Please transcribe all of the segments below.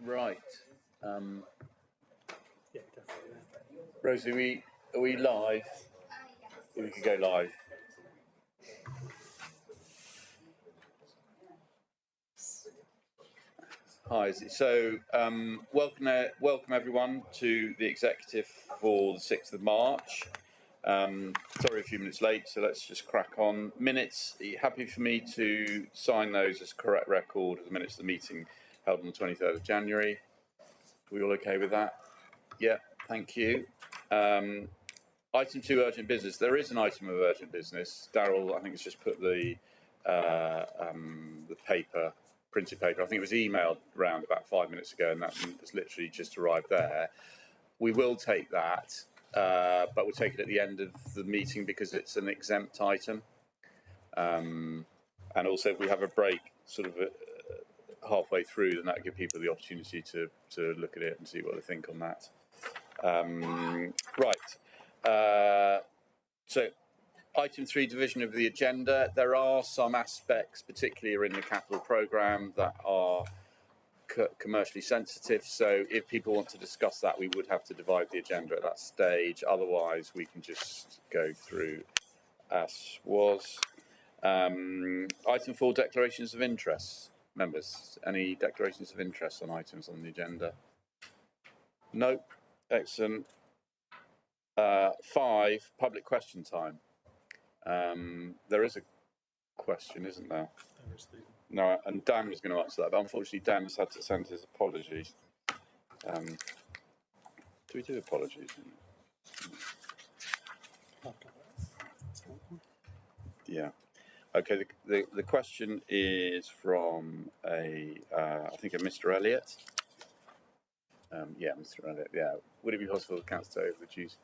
Right. Yeah, definitely. Rosie, are we live? We could go live. Hi. So, welcome everyone to the executive for the 6th of March. Sorry, a few minutes late, so let's just crack on. Minutes. Are you happy for me to sign those as correct record of the minutes of the meeting held on the 23rd of January? Are we all okay with that? Yeah, thank you. Item 2, urgent business. There is an item of urgent business. Darryl, I think, has just put the printed paper. I think it was emailed around about 5 minutes ago, and that has literally just arrived there. We will take that, but we'll take it at the end of the meeting because it's an exempt item. And also, if we have a break, sort of halfway through, then that will give people the opportunity to look at it and see what they think on that. Right. So, item 3, division of the agenda. There are some aspects, particularly in the capital programme, that are commercially sensitive. So, if people want to discuss that, we would have to divide the agenda at that stage. Otherwise, we can just go through as was. Item 4, declarations of interest. Members, any declarations of interest on items on the agenda? Nope. Excellent. 5, public question time. There is a question, isn't there? No, and Dan was going to answer that, but unfortunately Dan has had to send his apologies. Do we do apologies? Yeah. Okay, the question is from I think a Mr. Elliott. Yeah, Mr. Elliott, yeah. Would it be possible for the council to overreduce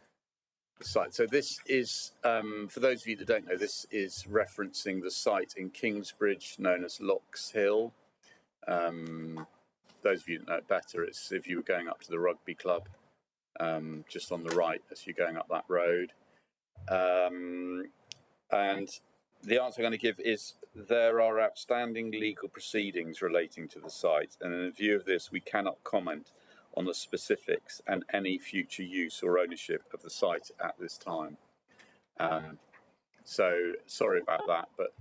the site? So this is, for those of you that don't know, this is referencing the site in Kingsbridge known as Locks Hill. Those of you that know it better, it's if you were going up to the rugby club, just on the right as you're going up that road. And the answer I'm going to give is there are outstanding legal proceedings relating to the site, and in view of this, we cannot comment on the specifics and any future use or ownership of the site at this time. So sorry about that, but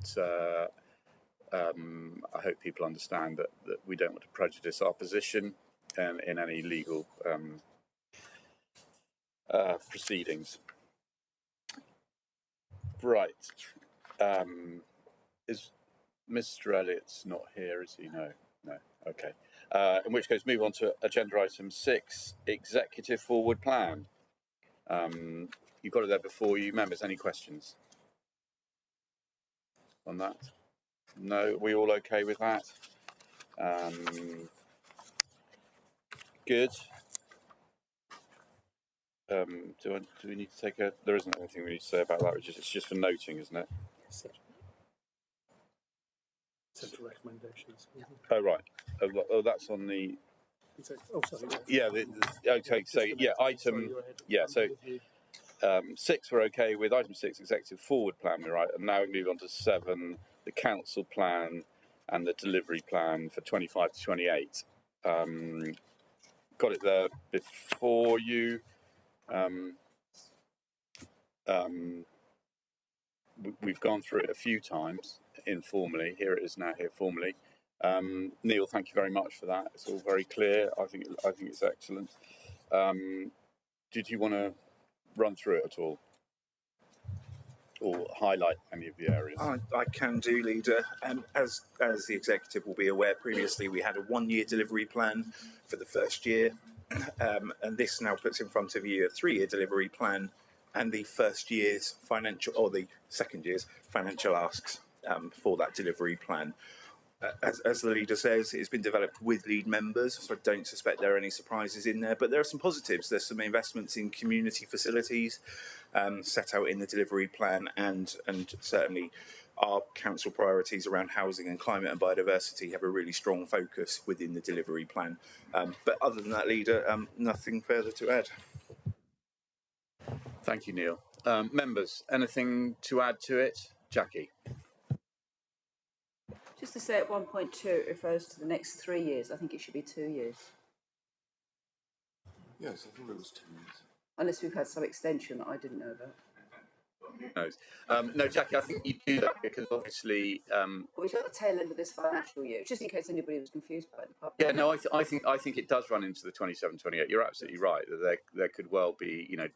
I hope people understand that we don't want to prejudice our position in any legal proceedings. Right. Is Mr. Elliott's not here, is he? No. Okay. In which case, move on to agenda item 6, executive forward plan. You've got it there before you. Members, any questions on that? No? Are we all okay with that? Good. Do we need to take a... There isn't anything we need to say about that, it's just for noting, isn't it? Central recommendations. Oh, right. Oh, that's on the... Oh, sorry. Yeah, okay, so, yeah, item... Yeah, so 6 we're okay with. Item 6, executive forward plan, we're right. And now we move on to 7, the council plan and the delivery plan for 25 to 28. Got it there before you. We've gone through it a few times informally. Here it is now here formally. Neil, thank you very much for that. It's all very clear. I think it's excellent. Did you want to run through it at all, or highlight any of the areas? I can do, Leader. As the executive will be aware, previously we had a 1-year delivery plan for the first year, and this now puts in front of you a 3-year delivery plan and the first year's financial, or the second year's financial asks for that delivery plan. As the leader says, it's been developed with lead members, so I don't suspect there are any surprises in there, but there are some positives. There's some investments in community facilities set out in the delivery plan, and certainly our council priorities around housing and climate and biodiversity have a really strong focus within the delivery plan. But other than that, Leader, nothing further to add. Thank you, Neil. Members, anything to add to it? Jackie? Just to say at 1.2 it refers to the next 3 years. I think it should be 2 years. Yes, I think it was 2 years. Unless we've had some extension that I didn't know about. No, Jackie, I think you do that because obviously. But we've got the tail end of this financial year, just in case anybody was confused by the public. Yeah, no, I think it does run into the 27-28. You're absolutely right that there could well be, you know,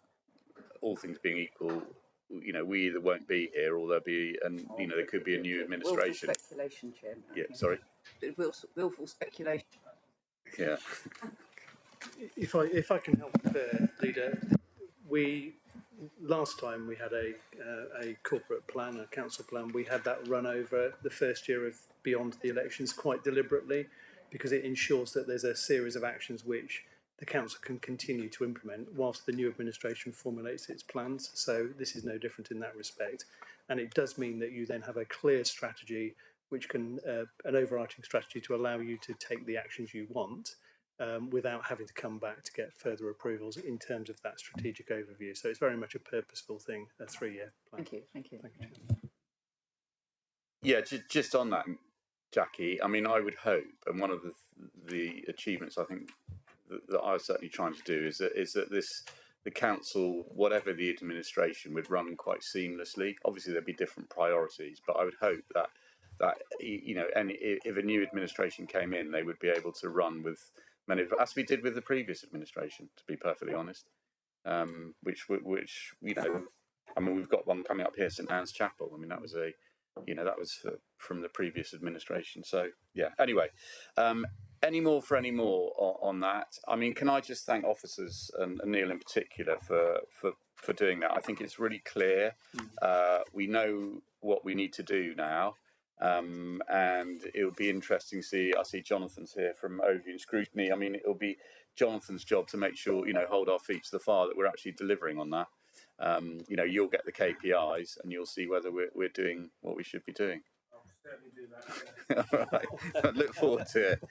all things being equal, you know, we either won't be here or there'll be, and you know, there could be a new administration. Willful speculation, Chairman. Yeah, sorry. Willful speculation. Yeah. If I can help, Leader, we last time we had a corporate plan, a council plan. We had that run over the first year of beyond the elections quite deliberately, because it ensures that there's a series of actions which the council can continue to implement whilst the new administration formulates its plans. So this is no different in that respect, and it does mean that you then have a clear strategy, which can an overarching strategy to allow you to take the actions you want. Without having to come back to get further approvals in terms of that strategic overview. So it's very much a purposeful thing, a 3-year plan. Thank you. Yeah, just on that, Jackie, I mean, I would hope, and one of the achievements I think that I was certainly trying to do is that the council, whatever the administration, would run quite seamlessly. Obviously, there'd be different priorities, but I would hope that you know, if a new administration came in, they would be able to run with many, as we did with the previous administration, to be perfectly honest. Which you know, I mean, we've got one coming up here, St Anne's Chapel. I mean, that was from the previous administration. So yeah. Anyway, any more on that? I mean, can I just thank officers and Neil in particular for doing that? I think it's really clear. We know what we need to do now. And it would be interesting to see. I see Jonathan's here from Overview and Scrutiny. I mean, it'll be Jonathan's job to make sure, you know, hold our feet to the fire that we're actually delivering on that. You know, you'll get the KPIs and you'll see whether we're doing what we should be doing. I'll certainly do that. All right. Look forward to it.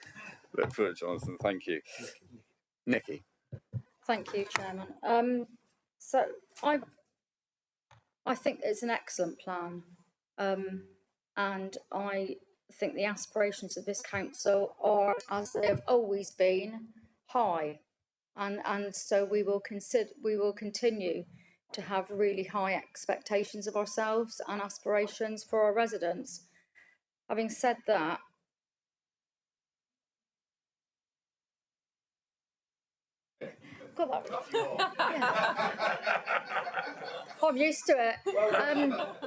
Look forward, Jonathan. Thank you. Nikki. Thank you, Chairman. So I think it's an excellent plan. And I think the aspirations of this council are, as they have always been, high, and so we will continue to have really high expectations of ourselves and aspirations for our residents. Having said that, got that. Yeah. I'm used to it.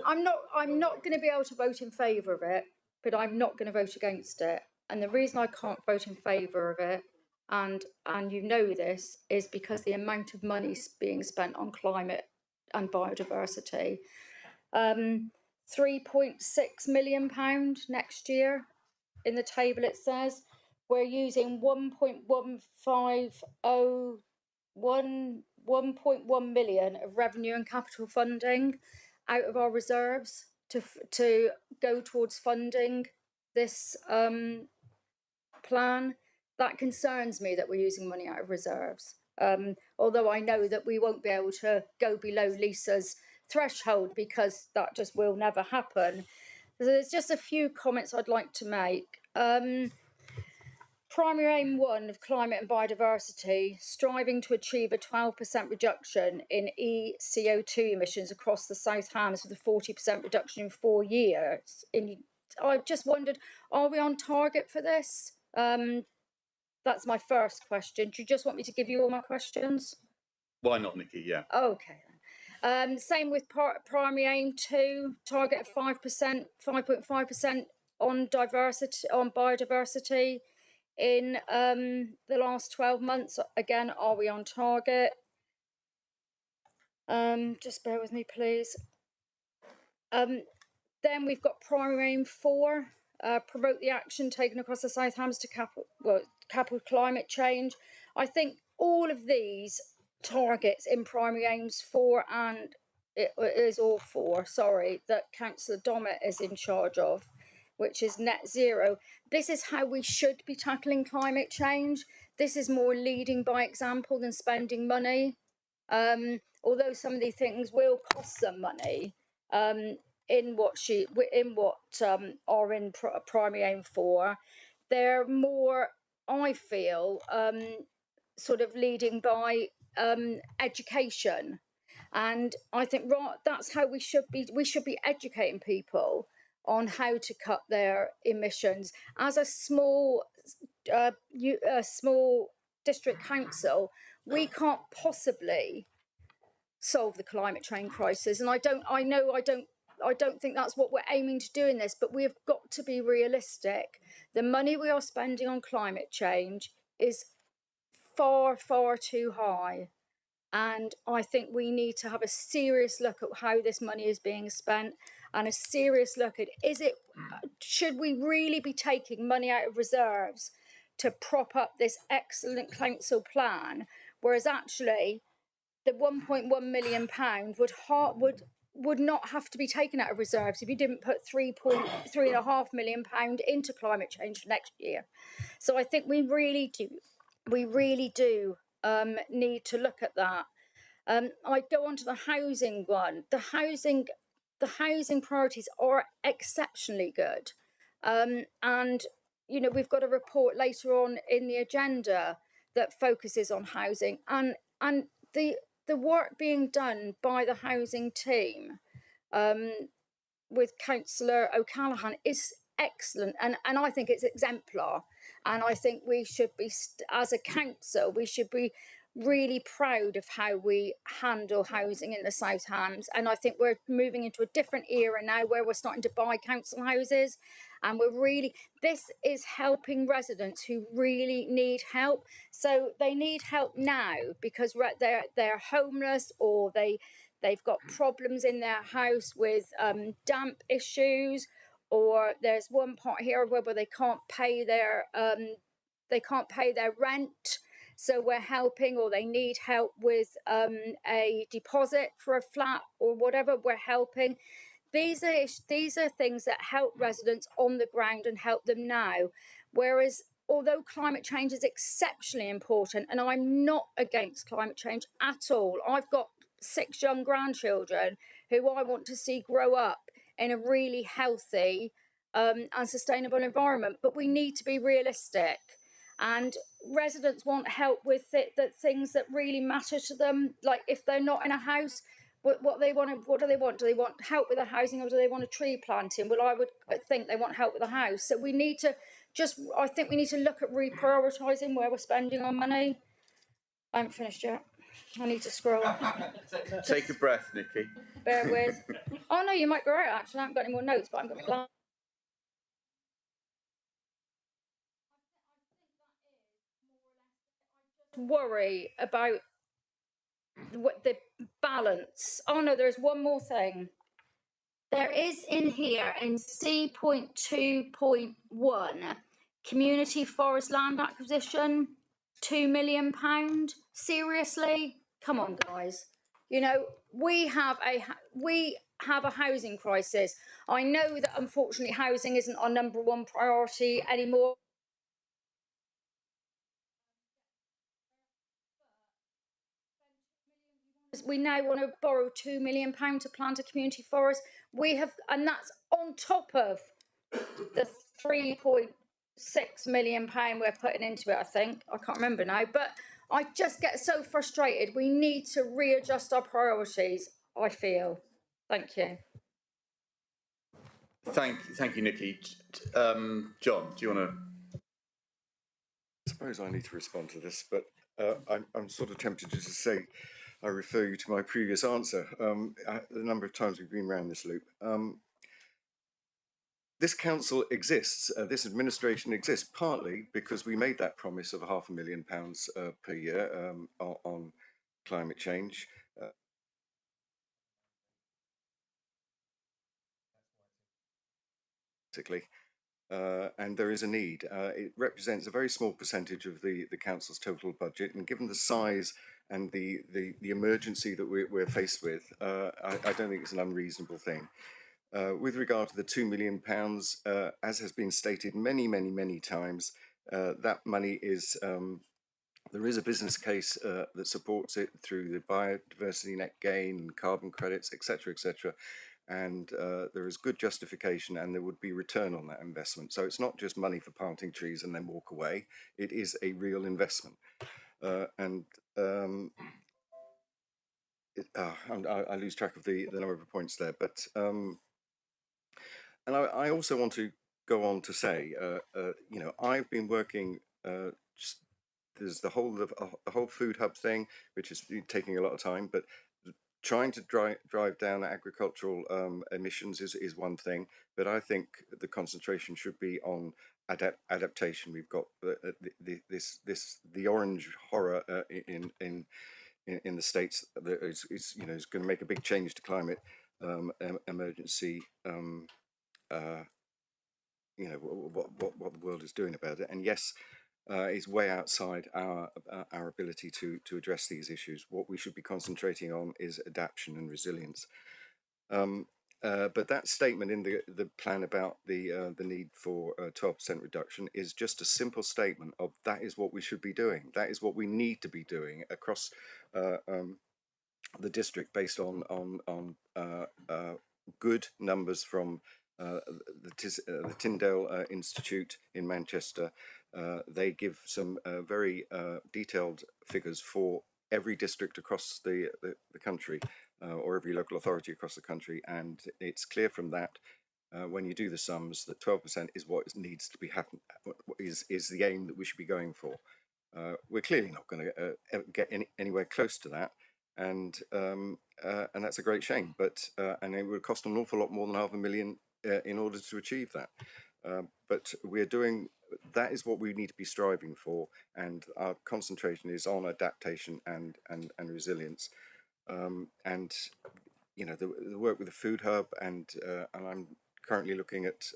I'm not going to be able to vote in favour of it, but I'm not going to vote against it. And the reason I can't vote in favour of it, and you know this, is because the amount of money being spent on climate and biodiversity. £3.6 million next year. In the table it says we're using 1.1 million of revenue and capital funding out of our reserves to go towards funding this plan. That concerns me that we're using money out of reserves. Although I know that we won't be able to go below Lisa's threshold because that just will never happen. So there's just a few comments I'd like to make. Primary aim 1 of climate and biodiversity, striving to achieve a 12% reduction in CO2 emissions across the South Hams with a 40% reduction in 4 years. I just wondered, are we on target for this? That's my first question. Do you just want me to give you all my questions? Why not, Nikki? Yeah. Okay. Same with primary aim 2, target of 5%, 5.5% on biodiversity. In the last 12 months, again, are we on target? Just bear with me, please. Then we've got primary aim 4, promote the action taken across the South Hams to capital climate change. I think all of these targets in primary aims 4 and it is all 4, sorry, that Councillor Dommett is in charge of, which is net zero. This is how we should be tackling climate change. This is more leading by example than spending money. Although some of these things will cost some money, in what are in primary aim 4, they're more, I feel, sort of leading by education. And I think that's how we should be. We should be educating people on how to cut their emissions. As a small district council, we can't possibly solve the climate change crisis. And I don't think that's what we're aiming to do in this, but we've got to be realistic. The money we are spending on climate change is far, far too high. And I think we need to have a serious look at how this money is being spent, and a serious look at should we really be taking money out of reserves to prop up this excellent council plan, whereas actually the £1.1 million would not have to be taken out of reserves if you didn't put £3.5 million into climate change for next year. So I think we really do need to look at that. I go on to the housing one. The housing priorities are exceptionally good, and we've got a report later on in the agenda that focuses on housing, and the work being done by the housing team with Councillor O'Callaghan is excellent, and I think it's exemplar. And I think we should be, as a council, we should be really proud of how we handle housing in the South Hams. And I think we're moving into a different era now where we're starting to buy council houses, and this is helping residents who really need help. So they need help now because they're homeless, or they've got problems in their house with damp issues, or there's one part here where they can't pay their rent, so we're helping, or they need help with a deposit for a flat or whatever. We're helping. These are things that help residents on the ground and help them now. Whereas, although climate change is exceptionally important, and I'm not against climate change at all, I've got 6 young grandchildren who I want to see grow up in a really healthy and sustainable environment. But we need to be realistic, and residents want help with the things that really matter to them. Like if they're not in a house, what do they want? Do they want help with the housing, or do they want a tree planting? Well, I would think they want help with the house. So we need to I think we need to look at reprioritising where we're spending our money. I haven't finished yet. I need to scroll. Take a breath, Nikki. Bear with. Oh no, you might be right. Actually, I haven't got any more notes, but I'm going to. Worry about what the balance. Oh no, there's one more thing. There is in here in C.2.1 community forest land acquisition, £2 million. Seriously, come on, guys. We have a housing crisis. I know that unfortunately housing isn't our number one priority anymore. We now want to borrow £2 million to plant a community forest. And that's on top of the £3.6 million we're putting into it, I think. I can't remember now, but I just get so frustrated. We need to readjust our priorities, I feel. Thank you. Thank you, Nikki. John, do you want to? I suppose I need to respond to this, but I'm sort of tempted to just say I refer you to my previous answer. The number of times we've been around this loop. This council exists, this administration exists partly because we made that promise of £500,000 per year on climate change. And there is a need. It represents a very small percentage of the council's total budget, and given the size and the emergency that we're faced with, I don't think it's an unreasonable thing. With regard to the £2 million, as has been stated many times, that money is, there is a business case that supports it through the biodiversity net gain and carbon credits, etc., and there is good justification, and there would be return on that investment. So it's not just money for planting trees and then walk away. It is a real investment. I lose track of the number of points there, but and I also want to go on to say, you know, I've been working. Just, there's the whole food hub thing, which is taking a lot of time, but trying to drive down agricultural emissions is one thing, but I think the concentration should be on adaptation. We've got the orange horror in the States that is you know, is going to make a big change to climate emergency. You know what the world is doing about it, and yes, is way outside our ability to address these issues. What we should be concentrating on is adaptation and resilience. But that statement in the plan about the need for 12% reduction is just a simple statement of that is what we should be doing. That is what we need to be doing across the district, based on good numbers from the Tyndale Institute in Manchester. They give some very detailed figures for every district across the country, or every local authority across the country, and it's clear from that when you do the sums that 12% is what needs to be is the aim that we should be going for. We're clearly not going to get anywhere close to that, and that's a great shame. But and it would cost an awful lot more than £500,000 in order to achieve that. But we're doing. That is what we need to be striving for, and our concentration is on adaptation and resilience. And you know, the work with the food hub, and I'm currently looking at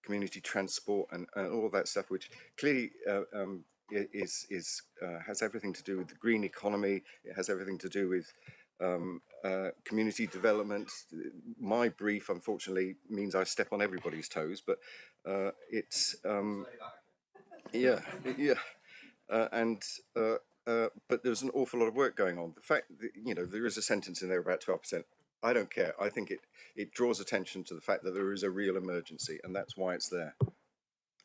community transport and all of that stuff, which clearly has everything to do with the green economy. It has everything to do with community development. My brief, unfortunately, means I step on everybody's toes, but it's but there's an awful lot of work going on. The fact that, you know, there is a sentence in there about 12%. I don't care. I think it draws attention to the fact that there is a real emergency, and that's why it's there.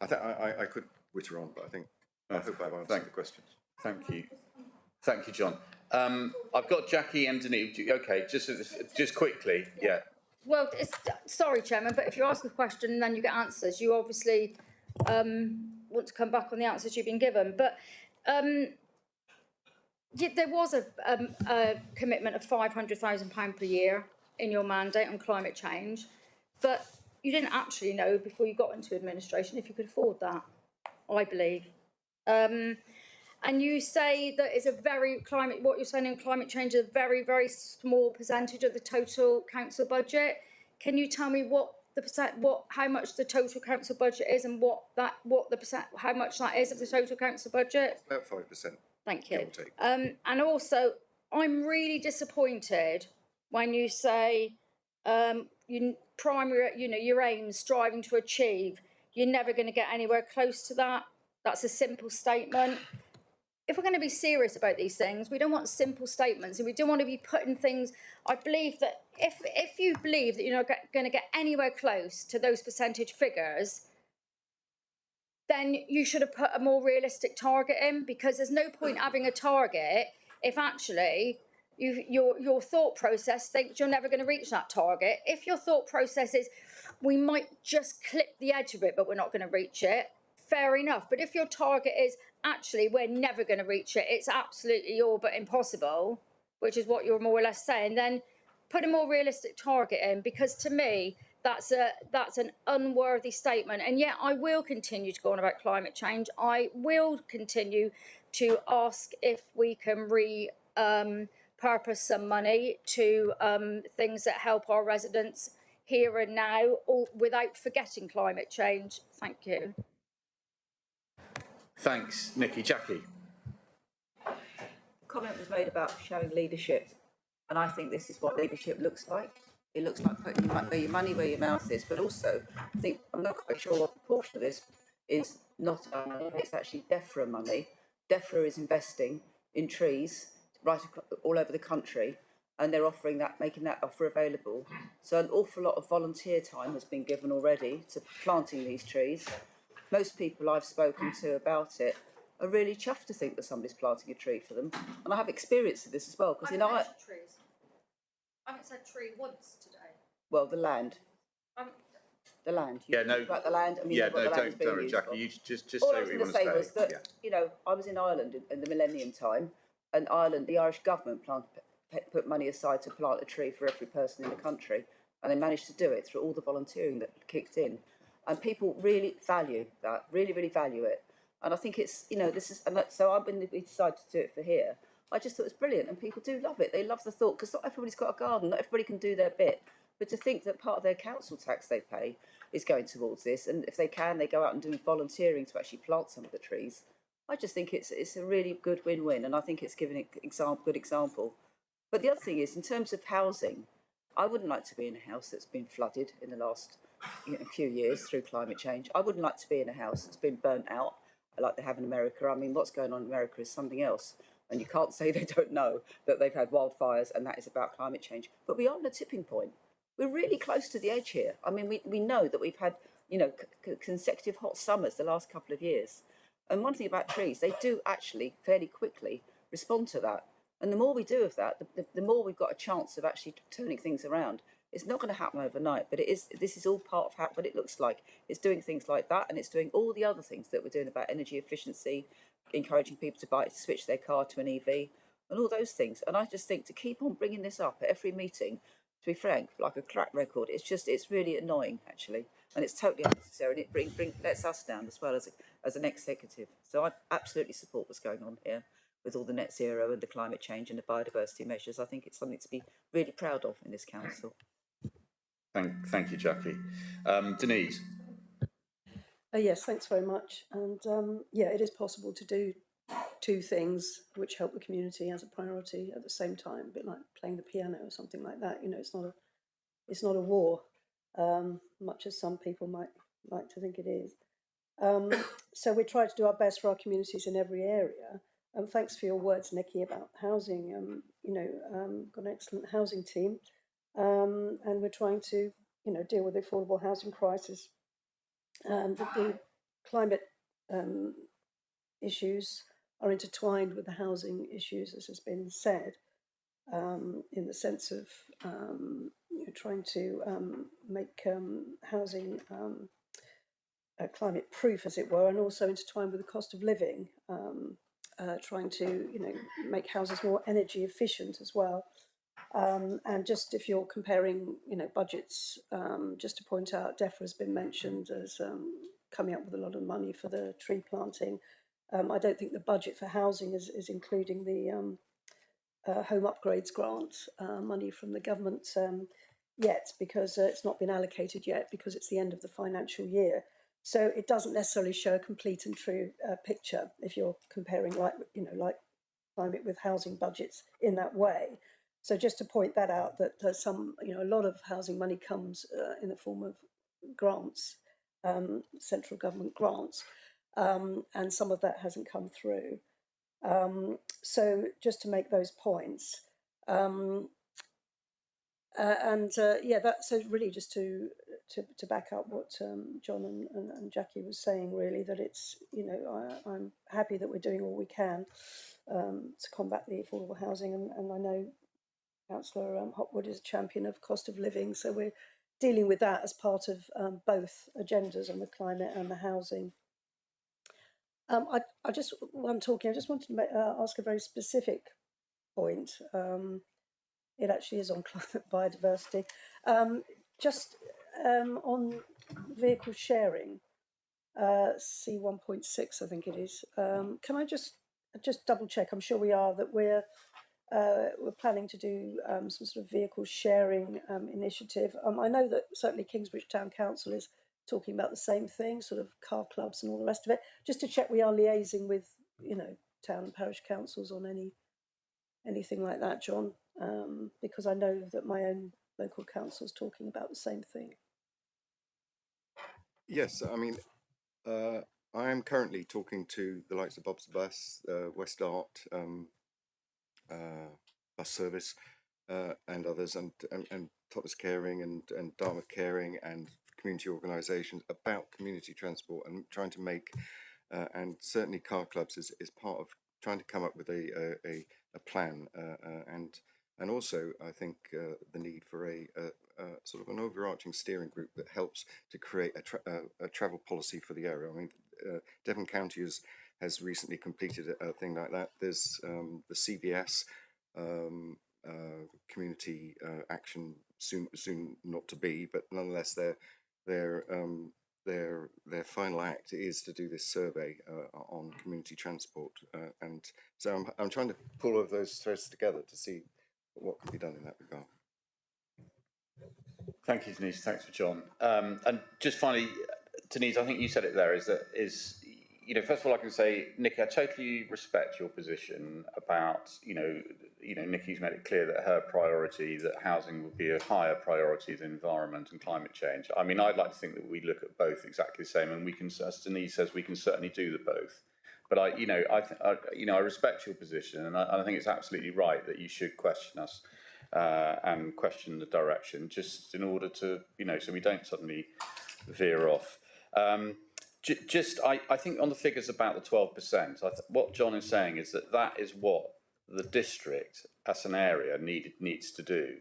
I could witter on, but I hope I've answered the questions. Thank you, John. I've got Jackie and Denise. Okay, just quickly, yeah. Well, sorry, Chairman, but if you ask a question and then you get answers, you obviously want to come back on the answers you've been given. But there was a commitment of £500,000 per year in your mandate on climate change, but you didn't actually know before you got into administration if you could afford that, I believe. And you say that it's what you're saying in climate change is a very, very small percentage of the total council budget. Can you tell me how much the total council budget is, and how much that is of the total council budget? About 5%. Thank you. And also, I'm really disappointed when you say your aim, striving to achieve. You're never going to get anywhere close to that. That's a simple statement. If we're going to be serious about these things, we don't want simple statements, and we don't want to be putting things. I believe that if you believe that you're not going to get anywhere close to those percentage figures, then you should have put a more realistic target in, because there's no point having a target if actually your thought process thinks you're never going to reach that target. If your thought process is, we might just clip the edge of it, but we're not going to reach it, fair enough. But if your target is, actually, we're never going to reach it, it's absolutely all but impossible, which is what you're more or less saying, then put a more realistic target in, because to me, that's an unworthy statement. And yet I will continue to go on about climate change. I will continue to ask if we can purpose some money to things that help our residents here and now, without forgetting climate change. Thank you. Thanks, Nikki. Jackie. A comment was made about showing leadership, and I think this is what leadership looks like. It looks like putting your money where your mouth is, but also I think, I'm not quite sure what proportion of this is not our money, it's actually DEFRA money. DEFRA is investing in trees right all over the country, and they're making that offer available. So an awful lot of volunteer time has been given already to planting these trees. Most people I've spoken to about it are really chuffed to think that somebody's planting a tree for them. And I have experience of this as well, because trees. I haven't said tree once today. well, the land. The land. You talked about the land. I mean, what the land was being used Jackie. for. You just All say I was what you going want to say was that, Yeah. you know, I was in Ireland in the millennium time, and Ireland, the Irish government put money aside to plant a tree for every person in the country, and they managed to do it through all the volunteering that kicked in, and people really value that, really value it, and I think it's, you know, this is, and so we decided to do it for here. I just thought it was brilliant, and people do love it. They love the thought, because not everybody's got a garden, not everybody can do their bit, but to think that part of their council tax they pay is going towards this, and if they can, they go out and do volunteering to actually plant some of the trees. I just think it's a really good win-win, and I think it's given an good example. But the other thing is, in terms of housing, I wouldn't like to be in a house that's been flooded in the last few years through climate change. I wouldn't like to be in a house that's been burnt out, like they have in America. I mean, what's going on in America is something else, and you can't say they don't know that they've had wildfires, and that is about climate change. But we are on a tipping point. We're really close to the edge here. I mean, we know that we've had, you know, consecutive hot summers the last couple of years. And one thing about trees, they do actually fairly quickly respond to that. And the more we do of that, the more we've got a chance of actually turning things around. It's not going to happen overnight, but this is all part of what it looks like. It's doing things like that, and it's doing all the other things that we're doing about energy efficiency, encouraging people to switch their car to an EV, and all those things. And I just think to keep on bringing this up at every meeting, to be frank, like a track record, it's really annoying, actually, and it's totally unnecessary, and it lets us down as well as an executive. So I absolutely support what's going on here with all the net zero and the climate change and the biodiversity measures. I think it's something to be really proud of in this council. Thank you, Jackie. Denise. Yes, thanks very much. And yeah, it is possible to do two things which help the community as a priority at the same time, a bit like playing the piano or something like that. You know, it's not a war, much as some people might like to think it is. So we try to do our best for our communities in every area. Thanks for your words, Nikki, about housing. You know, got an excellent housing team, and we're trying to, you know, deal with the affordable housing crisis. The climate issues are intertwined with the housing issues, as has been said, in the sense of you know, trying to make housing climate proof, as it were, and also intertwined with the cost of living, trying to, you know, make houses more energy efficient as well. And just if you're comparing, you know, budgets, just to point out, DEFRA has been mentioned as coming up with a lot of money for the tree planting. I don't think the budget for housing is including the home upgrades grant money from the government yet, because it's not been allocated yet, because it's the end of the financial year. So it doesn't necessarily show a complete and true picture if you're comparing, like, you know, like climate with housing budgets in that way. So just to point that out, that some, you know, a lot of housing money comes in the form of grants, central government grants, and some of that hasn't come through. So just to make those points, yeah, that's so really just to back up what John and Jackie was saying, really, that it's, you know, I'm happy that we're doing all we can to combat the affordable housing, and I know Councillor Hopwood is a champion of cost of living, so we're dealing with that as part of both agendas on the climate and the housing. I just, while I'm talking, I just wanted to ask a very specific point. It actually is on climate biodiversity. Just on vehicle sharing, C1.6, I think it is. Can I just double check? I'm sure we are, that we're planning to do some sort of vehicle sharing initiative. I know that certainly Kingsbridge Town Council is talking about the same thing, sort of car clubs and all the rest of it. Just to check we are liaising with, you know, town and parish councils on anything like that, John, because I know that my own local council is talking about the same thing. Yes, I mean, I am currently talking to the likes of Bob's the Bus, West Art, bus service, and others, and Totnes Caring and Dartmouth Caring and community organisations about community transport, and trying to make and certainly car clubs is part of trying to come up with a plan, and also I think the need for a sort of an overarching steering group that helps to create a travel policy for the area. I mean, Devon County has recently completed a thing like that. There's the CVS community action soon not to be, but nonetheless their final act is to do this survey on community transport, and so I'm trying to pull all of those threads together to see what can be done in that regard. Thank you, Denise. Thanks for John. And just finally, Denise, I think you said it there. First of all, I can say, Nikki, I totally respect your position about, Nikki's made it clear that her priority, that housing would be a higher priority than environment and climate change. I mean, I'd like to think that we look at both exactly the same, and we can, as Denise says, we can certainly do the both. But I respect your position, and I think it's absolutely right that you should question us and question the direction, just in order to, so we don't suddenly veer off. I think on the figures about the 12%, what John is saying is that is what the district as an area needs to do.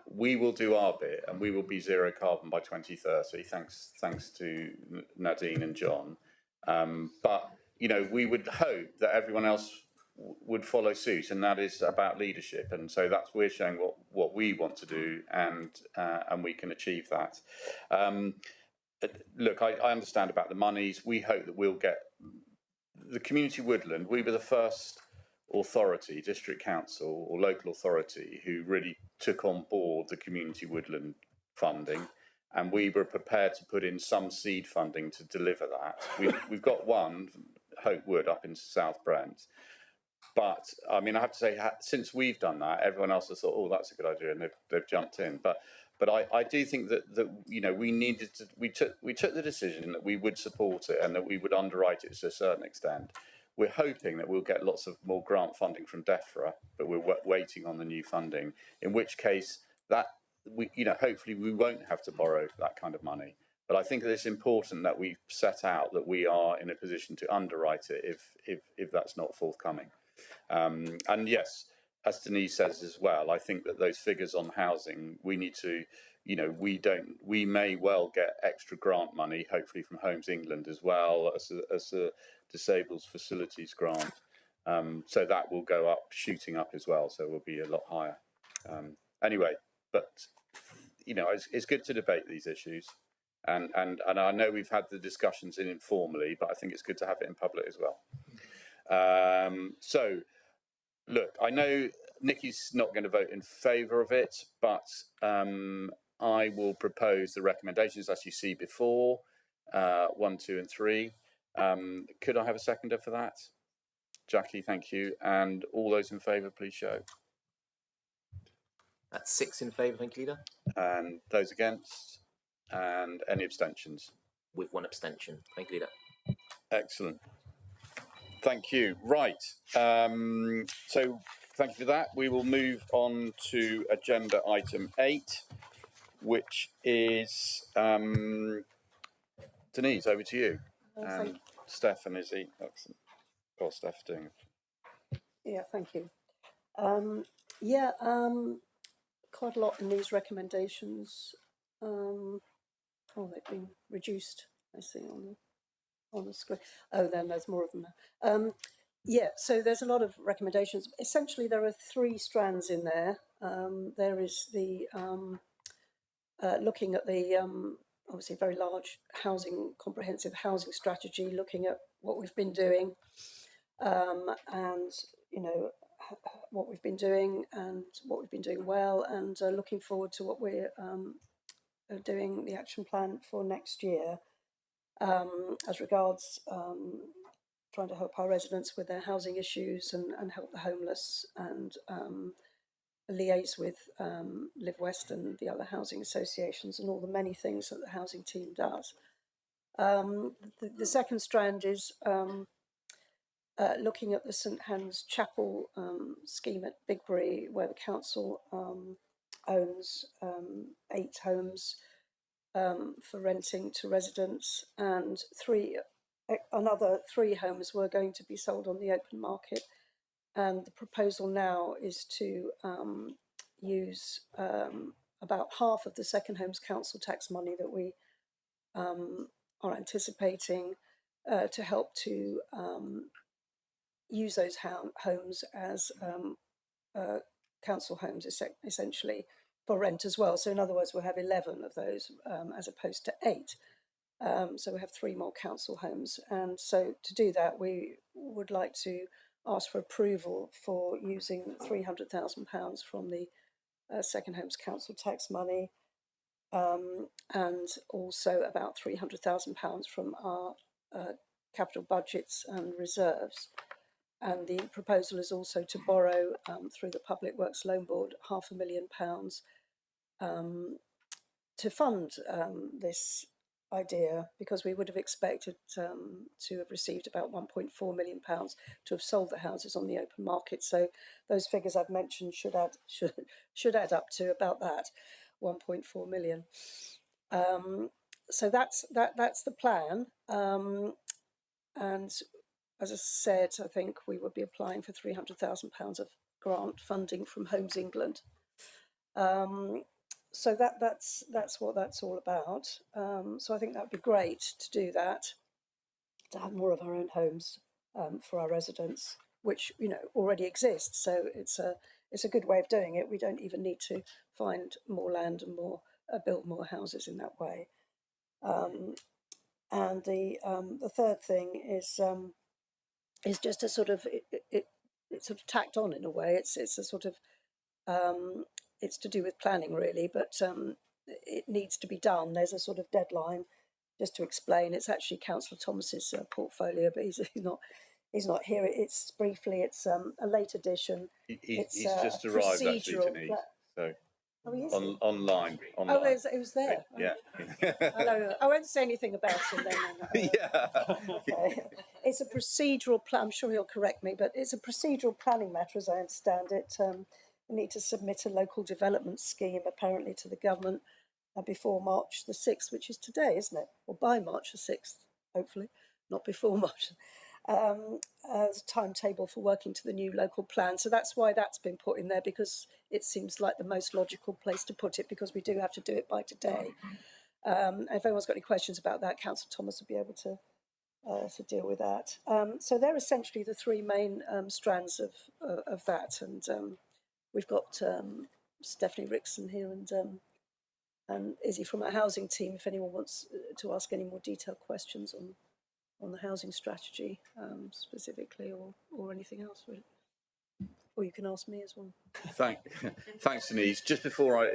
We will do our bit, and we will be zero carbon by 2030, thanks to Nadine and John. But we would hope that everyone else would follow suit, and that is about leadership. And so we're showing what we want to do, and we can achieve that. Look, I understand about the monies. We hope that we'll get the community woodland. We were the first authority, district council or local authority, who really took on board the community woodland funding, and we were prepared to put in some seed funding to deliver that. We've got one, Hope Wood, up into South Brent. But I mean, I have to say, since we've done that, everyone else has thought, "Oh, that's a good idea," and they've jumped in. But I do think that we needed to. We took the decision that we would support it and that we would underwrite it to a certain extent. We're hoping that we'll get lots of more grant funding from DEFRA, but we're waiting on the new funding. In which case, hopefully we won't have to borrow that kind of money. But I think that it's important that we set out that we are in a position to underwrite it if that's not forthcoming. And yes, as Denise says as well, I think that those figures on housing, we need to, we may well get extra grant money, hopefully from Homes England as well, as a disabled facilities grant. So that will go up, shooting up as well. So it will be a lot higher. Anyway, but, it's good to debate these issues. And I know we've had the discussions informally, but I think it's good to have it in public as well. So, look, I know Nikki's not going to vote in favour of it, but I will propose the recommendations as you see before, 1, 2 and 3. Could I have a seconder for that? Jackie, thank you. And all those in favour, please show. That's 6 in favour, thank you, Leader. And those against? And any abstentions? With 1 abstention, thank you, Leader. Excellent. Thank you. Right. So thank you for that. We will move on to agenda item 8, which is Denise, over to you. And Steph and Izzy. Excellent. Well, Steph's doing it. Yeah, thank you. Quite a lot in these recommendations. They've been reduced, I see, on the screen. Oh, then there's more of them now. So there's a lot of recommendations. Essentially, there are 3 strands in there. There is the looking at the obviously very large comprehensive housing strategy, looking at what we've been doing, and what we've been doing and what we've been doing well, and looking forward to what we're doing the action plan for next year, as regards trying to help our residents with their housing issues and help the homeless, and liaise with Live West and the other housing associations and all the many things that the housing team does. The second strand is looking at the St Hans Chapel scheme at Bigbury, where the council owns 8 homes for renting to residents, and 3 another 3 homes were going to be sold on the open market, and the proposal now is to use about half of the Second Homes Council tax money that we are anticipating to help to use those homes as council homes, essentially, for rent as well. So in other words, we'll have 11 of those as opposed to 8. So we have 3 more council homes. And so to do that, we would like to ask for approval for using £300,000 from the Second Homes Council tax money, and also about £300,000 from our capital budgets and reserves. And the proposal is also to borrow through the Public Works Loan Board £500,000 to fund this idea, because we would have expected to have received about £1.4 million to have sold the houses on the open market. So those figures I've mentioned should add up to about that 1.4 million. So that's the plan. And as I said, I think we would be applying for £300,000 of grant funding from Homes England. So that's what that's all about. So I think that would be great to do that, to have more of our own homes for our residents, which already exists. So it's a good way of doing it. We don't even need to find more land and build more houses in that way. And the third thing is just a sort of it's sort of tacked on in a way. It's a sort of it's to do with planning really, but it needs to be done. There's a sort of deadline. Just to explain, it's actually Councillor Thomas's portfolio, but he's not here. It's briefly, it's a late edition. He's just arrived actually, Denise. So. Oh, he is online. Oh, it was there. Yeah. I won't say anything about him then. Yeah. Okay. It's a procedural plan. I'm sure he'll correct me, but it's a procedural planning matter, as I understand it. We need to submit a local development scheme, apparently, to the government before March the 6th, which is today, isn't it? Or by March the 6th, hopefully, not before March. As a timetable for working to the new local plan. So that's why that's been put in there, because it seems like the most logical place to put it, because we do have to do it by today. If anyone's got any questions about that, Councillor Thomas will be able to deal with that. So they're essentially the 3 main strands of that. And we've got Stephanie Rickson here and Izzy from our housing team, if anyone wants to ask any more detailed questions on the housing strategy specifically, or anything else, really. Or you can ask me as well. Thanks, Denise. Just before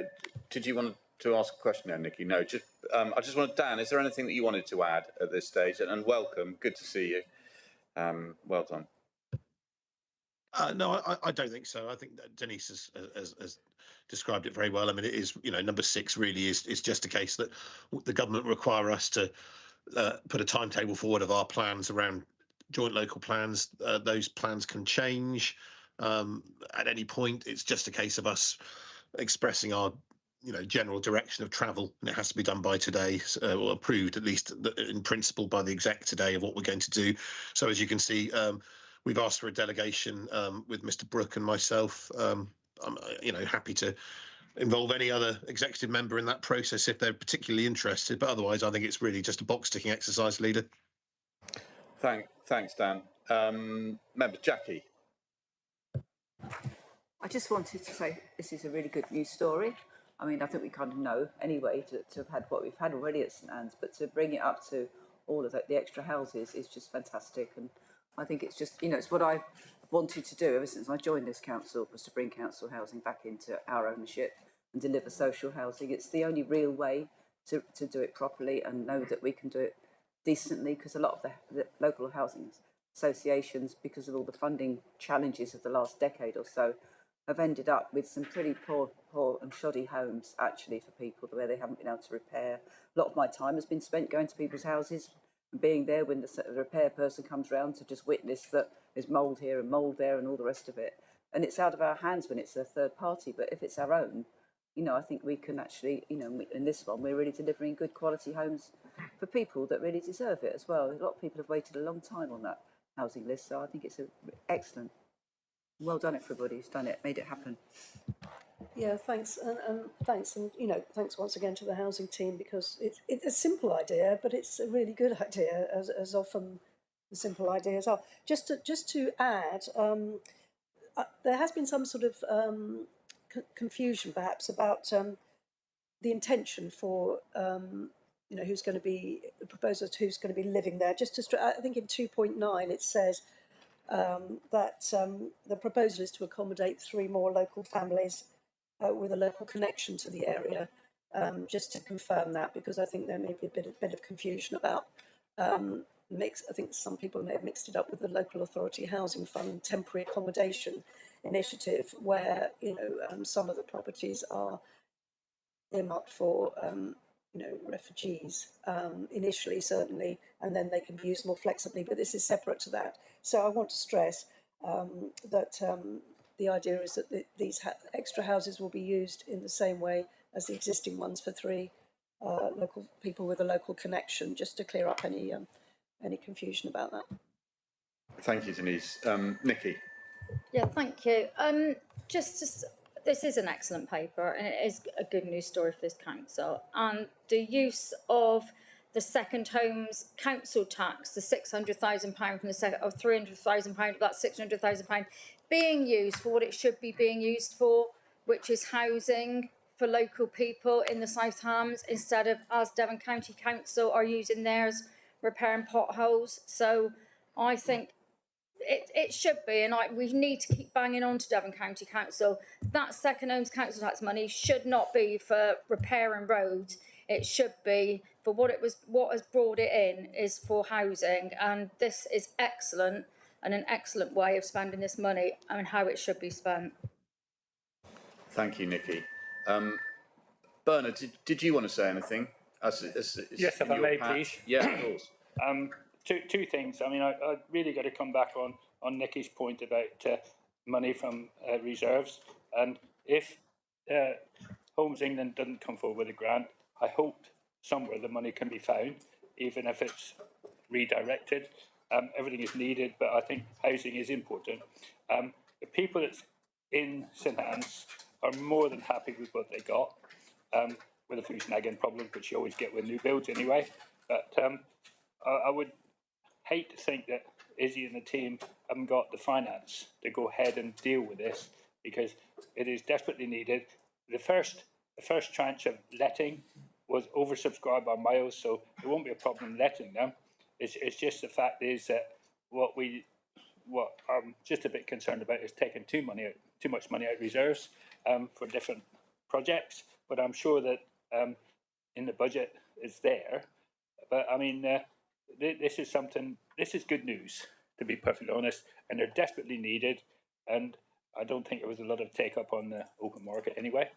did you want to ask a question there, Nikki? No, I just wanted, Dan, is there anything that you wanted to add at this stage? And welcome, good to see you. Well done. No, I don't think so. I think that Denise has described it very well. I mean, it is, number 6 really is just a case that the government require us to put a timetable forward of our plans around joint local plans. Those plans can change at any point. It's just a case of us expressing our general direction of travel, and it has to be done by today, or approved at least in principle by the exec today, of what we're going to do. So as you can see, we've asked for a delegation with Mr. Brooke and myself. I'm happy to involve any other executive member in that process if they're particularly interested, but otherwise I think it's really just a box ticking exercise, Leader. Thanks, Dan. Member Jackie. I just wanted to say this is a really good news story. I mean, I think we kind of know anyway to have had what we've had already at St Anne's, but to bring it up to all of the extra houses is just fantastic. And I think it's just, it's what I wanted to do ever since I joined this council, was to bring council housing back into our ownership and deliver social housing. It's the only real way to do it properly and know that we can do it decently, because a lot of the local housing associations, because of all the funding challenges of the last decade or so, have ended up with some pretty poor and shoddy homes, actually, for people where they haven't been able to repair. A lot of my time has been spent going to people's houses and being there when the repair person comes round to just witness that there's mould here and mould there and all the rest of it. And it's out of our hands when it's a third party, but if it's our own, I think we can actually, in this one, we're really delivering good quality homes for people that really deserve it as well. A lot of people have waited a long time on that housing list, so I think it's excellent. Well done, everybody who's done it, made it happen. Yeah, thanks, and thanks, and thanks once again to the housing team, because it's a simple idea, but it's a really good idea, as often the simple ideas are. Just to add, there has been some sort of confusion, perhaps, about the intention for who's going to be the proposers, who's going to be living there. I think in 2.9 it says that the proposal is to accommodate 3 more local families with a local connection to the area. Just to confirm that, because I think there may be a bit of confusion about I think some people may have mixed it up with the local authority housing fund temporary accommodation initiative, where some of the properties are earmarked for refugees initially, certainly, and then they can be used more flexibly, but this is separate to that. So I want to stress that the idea is that these extra houses will be used in the same way as the existing ones for 3 local people with a local connection, just to clear up any confusion about that. Thank you, Denise. Nikki. Yeah, thank you. This is an excellent paper, and it is a good news story for this council. And the use of the second homes council tax, the £600,000 from the of £300,000 of that £600,000 being used for what it should be being used for, which is housing for local people in the South Hams, instead of, as Devon County Council are using theirs, repairing potholes. So I think it should be, and we need to keep banging on to Devon County Council. That second homes council tax money should not be for repairing roads. It should be for what has brought it in is for housing, and this is excellent and an excellent way of spending this money and how it should be spent. Thank you, Nikki. Bernard, did you want to say anything? Yes, if I may, please. Yeah, of course. Two things. I mean, I really got to come back on Nikki's point about money from reserves. And if Homes England doesn't come forward with a grant, I hope somewhere the money can be found, even if it's redirected. Everything is needed, but I think housing is important. The people that's in St Anne's are more than happy with what they got, with a few snagging problems, which you always get with new builds anyway. But I would hate to think that Izzy and the team haven't got the finance to go ahead and deal with this, because it is desperately needed. The first tranche of letting was oversubscribed by miles, so there won't be a problem letting them. It's just the fact is that what I'm just a bit concerned about is taking too much money out of reserves for different projects. But I'm sure that in the budget is there. But I mean, this is good news, to be perfectly honest, and they're desperately needed. And I don't think there was a lot of take up on the open market anyway.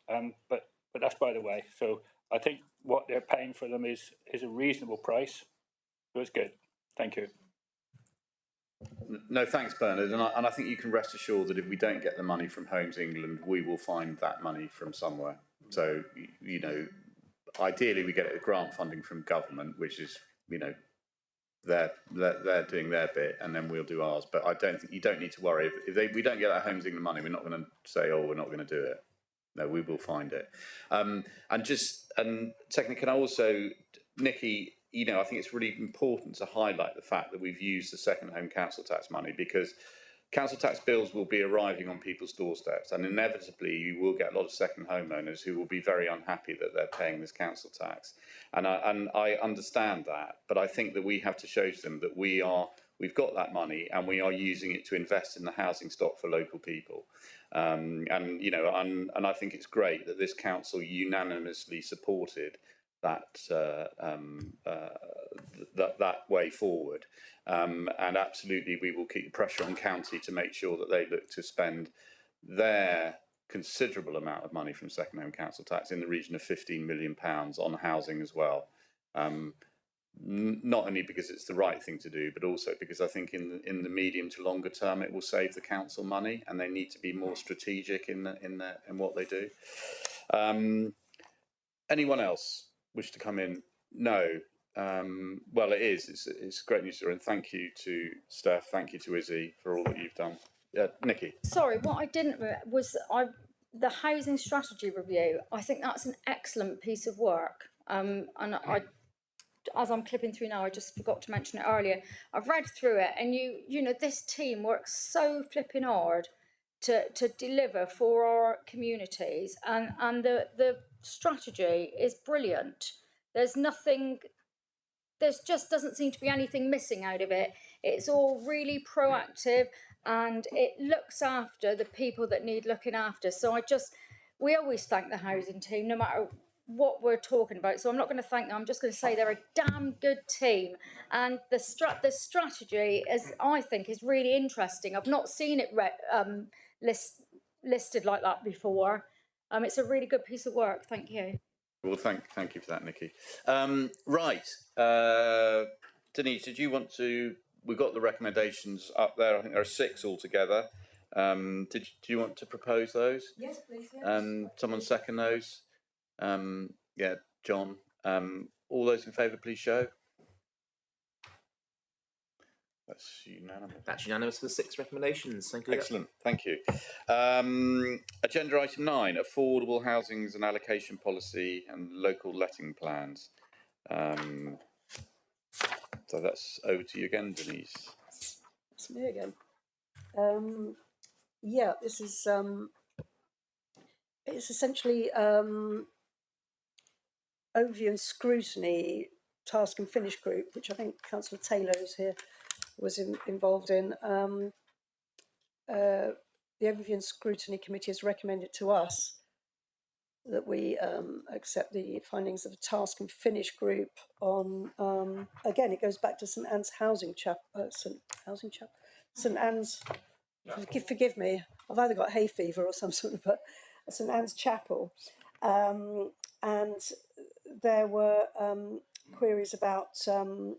But that's by the way. So I think what they're paying for them is a reasonable price. So it's good. Thank you. No, thanks, Bernard. And I think you can rest assured that if we don't get the money from Homes England, we will find that money from somewhere. So, ideally we get it grant funding from government, which is, they're doing their bit, and then we'll do ours. But I don't think you don't need to worry. If we don't get that Homes England money, we're not going to say, oh, we're not going to do it. No, we will find it. And secondly, can I also, Nikki, I think it's really important to highlight the fact that we've used the second home council tax money, because council tax bills will be arriving on people's doorsteps, and inevitably you will get a lot of second homeowners who will be very unhappy that they're paying this council tax. And I understand that, but I think that we have to show to them that we've got that money and we are using it to invest in the housing stock for local people. And I think it's great that this council unanimously supported that way forward, and absolutely we will keep pressure on county to make sure that they look to spend their considerable amount of money from second home council tax in the region of £15 million on housing as well. Not only because it's the right thing to do, but also because I think in the medium to longer term it will save the council money, and they need to be more strategic in what they do. Anyone else wish to come in? No. Well, it's great news, and thank you to Steph, thank you to Izzy for all that you've done. Nikki. Sorry, what I didn't was the housing strategy review. I think that's an excellent piece of work. And I, as I'm clipping through now, I just forgot to mention it earlier. I've read through it, and you know, this team works so flipping hard to deliver for our communities, and the strategy is brilliant. There's nothing. There's just doesn't seem to be anything missing out of it. It's all really proactive, and it looks after the people that need looking after. So we always thank the housing team, no matter what we're talking about. So I'm not going to thank them. I'm just going to say they're a damn good team, and the strategy I think is really interesting. I've not seen it listed like that before. It's a really good piece of work. Thank you. Well, thank you for that, Nikki. Right, Denise, did you want to? We've got the recommendations up there. I think there are 6 altogether. Do you want to propose those? Yes, please. Yes. Someone second those? Yeah, John. All those in favour, please show. That's unanimous. That's unanimous for the 6 recommendations. Thank you. Excellent, thank you. Agenda item 9, affordable housings and allocation policy and local letting plans. So that's over to you again, Denise. It's me again. Yeah, this is it's essentially overview and scrutiny task and finish group, which I think Councillor Taylor, who's here, was involved in. The overview and scrutiny committee has recommended to us that we accept the findings of the task and finish group on, again, it goes back to St Anne's St Anne's, forgive me, I've either got hay fever or some sort of St Anne's Chapel. And there were queries about, you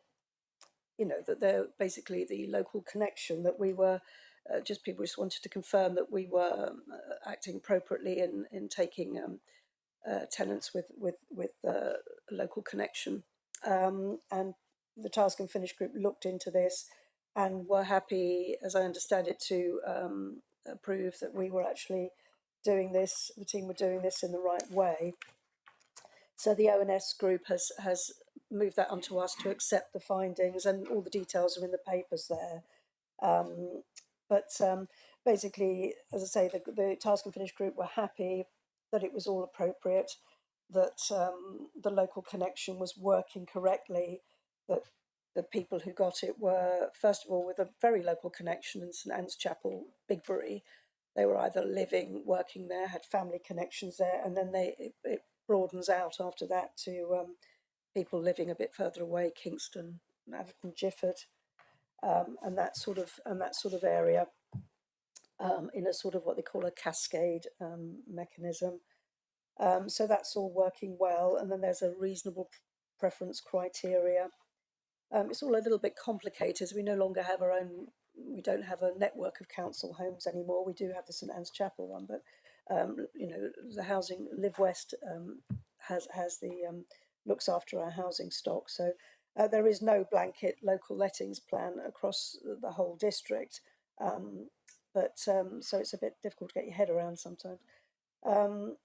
know, that they're basically the local connection, that we were, people just wanted to confirm that we were acting appropriately in taking tenants with local connection. And the task and finish group looked into this and were happy, as I understand it, to approve that we were actually doing this, the team were doing this in the right way. So the ONS group has moved that onto us to accept the findings, and all the details are in the papers there. But basically, as I say, the task and finish group were happy that it was all appropriate, that the local connection was working correctly, that the people who got it were, first of all, with a very local connection in St Anne's Chapel, Bigbury. They were either living, working there, had family connections there, and then it broadens out after that to people living a bit further away, Kingston, Atherton, Gifford, and that sort of area, in a sort of what they call a cascade mechanism. So that's all working well, and then there's a reasonable preference criteria. It's all a little bit complicated. We no longer have our own. We don't have a network of council homes anymore. We do have the St Anne's Chapel one, but you know, the housing Live West has the looks after our housing stock. So there is no blanket local lettings plan across the whole district, but so it's a bit difficult to get your head around sometimes. And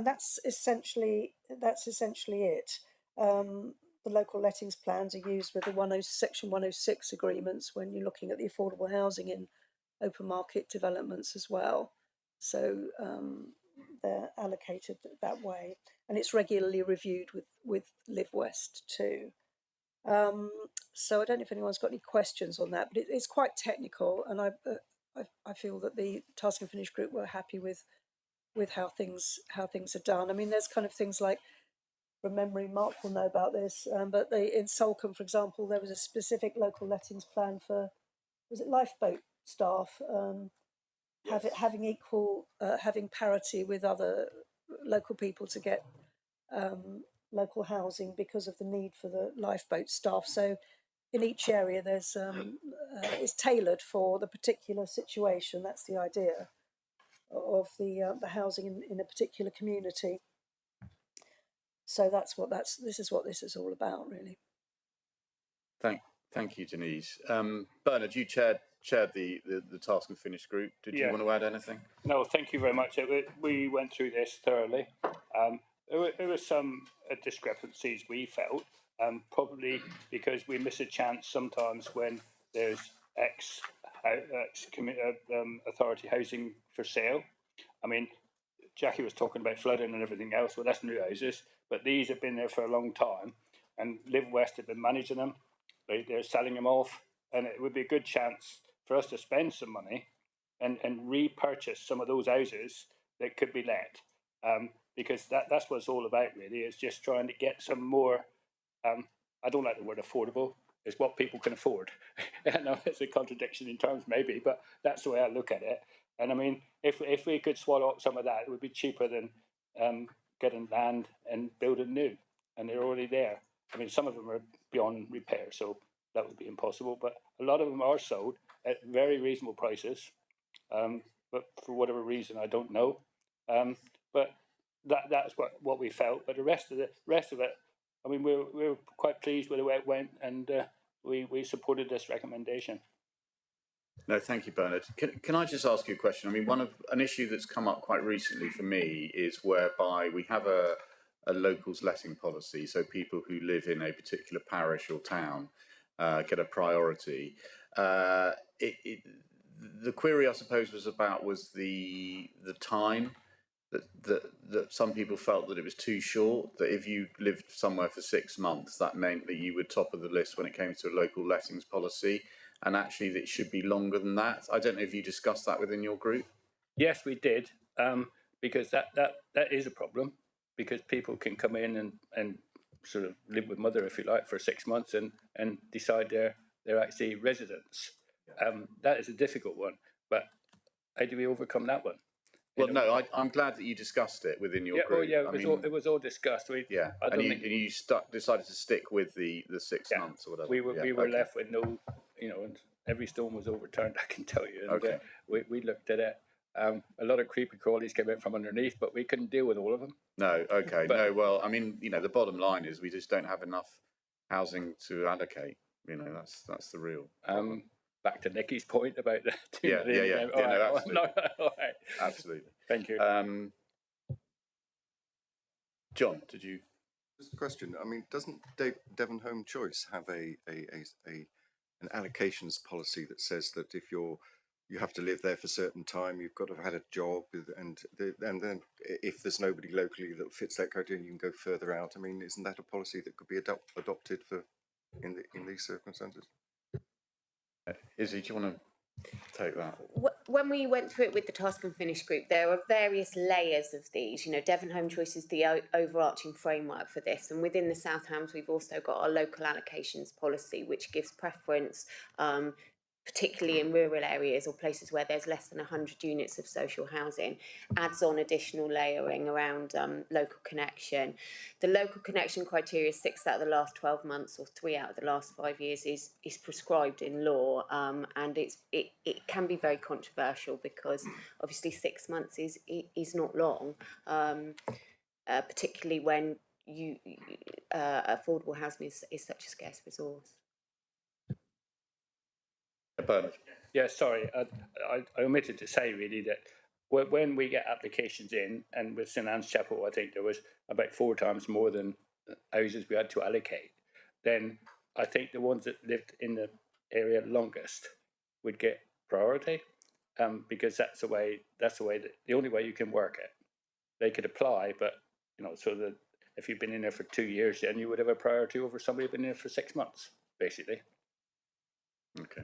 that's essentially it. The local lettings plans are used with the Section 106 agreements when you're looking at the affordable housing in open market developments as well. So they're allocated that way, and it's regularly reviewed with Live West too. So I don't know if anyone's got any questions on that, but it's quite technical, and I feel that the task and finish group were happy with how things are done. I mean, there's kind of things like, from memory, Mark will know about this, but in Salcombe, for example, there was a specific local lettings plan for, was it lifeboat staff, yes, having equal, having parity with other local people to get local housing because of the need for the lifeboat staff. So in each area, there's it's tailored for the particular situation. That's the idea. of the housing in a particular community. So this is what this is all about, really. Thank you, Denise. Bernard, you chaired the task and finish group. Did you want to add anything? No, thank you very much. We went through this thoroughly. There were some discrepancies we felt, probably because we miss a chance sometimes when there's authority housing for sale. I mean, Jackie was talking about flooding and everything else. Well, that's new houses, but these have been there for a long time, and Live West have been managing them. They're selling them off, and it would be a good chance for us to spend some money and repurchase some of those houses that could be let, because that's what it's all about, really. It's just trying to get some more. I don't like the word affordable. It's what people can afford. I know it's a contradiction in terms, maybe, but that's the way I look at it. And I mean, if we could swallow up some of that, it would be cheaper than getting land and building new, and they're already there. I mean, some of them are beyond repair, so that would be impossible. But a lot of them are sold at very reasonable prices, but for whatever reason, I don't know. But that's what we felt. But the rest of it, I mean, we're quite pleased with the way it went, and we supported this recommendation. No, thank you, Bernard. Can I just ask you a question? I mean, an issue that's come up quite recently for me is whereby we have a locals letting policy, so people who live in a particular parish or town get a priority. The query, I suppose, was the time that some people felt that it was too short, that if you lived somewhere for 6 months, that meant that you were top of the list when it came to a local lettings policy, and actually that it should be longer than that. I don't know if you discussed that within your group. Yes, we did, because that is a problem, because people can come in and sort of live with mother, if you like, for 6 months and decide they're actually residents. That is a difficult one, but how do we overcome that one? Well, no, I'm glad that you discussed it within your group. Oh, yeah, it was all discussed. And you decided to stick with the 6 months or whatever. We were left with no, and every stone was overturned, I can tell you. And, we looked at it. A lot of creepy crawlies came in from underneath, but we couldn't deal with all of them. No, okay. No, well, I mean, the bottom line is we just don't have enough housing to allocate. That's the real problem. Back to Nicky's point about the 2 million. Yeah. No, absolutely. All right. Absolutely. Thank you. John, did you? Just a question. I mean, doesn't Devon Home Choice have an allocations policy that says that if you have to live there for a certain time, you've got to have had a job, and then if there's nobody locally that fits that criteria, you can go further out. I mean, isn't that a policy that could be adopted in these circumstances? Izzy, do you want to take that? When we went through it with the task and finish group, there are various layers of these. Devon Home Choice is the overarching framework for this, and within the South Hams, we've also got our local allocations policy, which gives preference, particularly in rural areas or places where there's less than 100 units of social housing, adds on additional layering around local connection. The local connection criteria, 6 out of the last 12 months or 3 out of the last 5 years, is prescribed in law, and it can be very controversial because obviously 6 months is not long, particularly when affordable housing is such a scarce resource. Bernard. Yeah, sorry, I omitted to say really that when we get applications in, and with St Anne's Chapel, I think there was about 4 times more than houses we had to allocate, then I think the ones that lived in the area longest would get priority, because that's the only way you can work it. They could apply, but so that if you've been in there for 2 years, then you would have a priority over somebody who's been in there for 6 months, basically. Okay.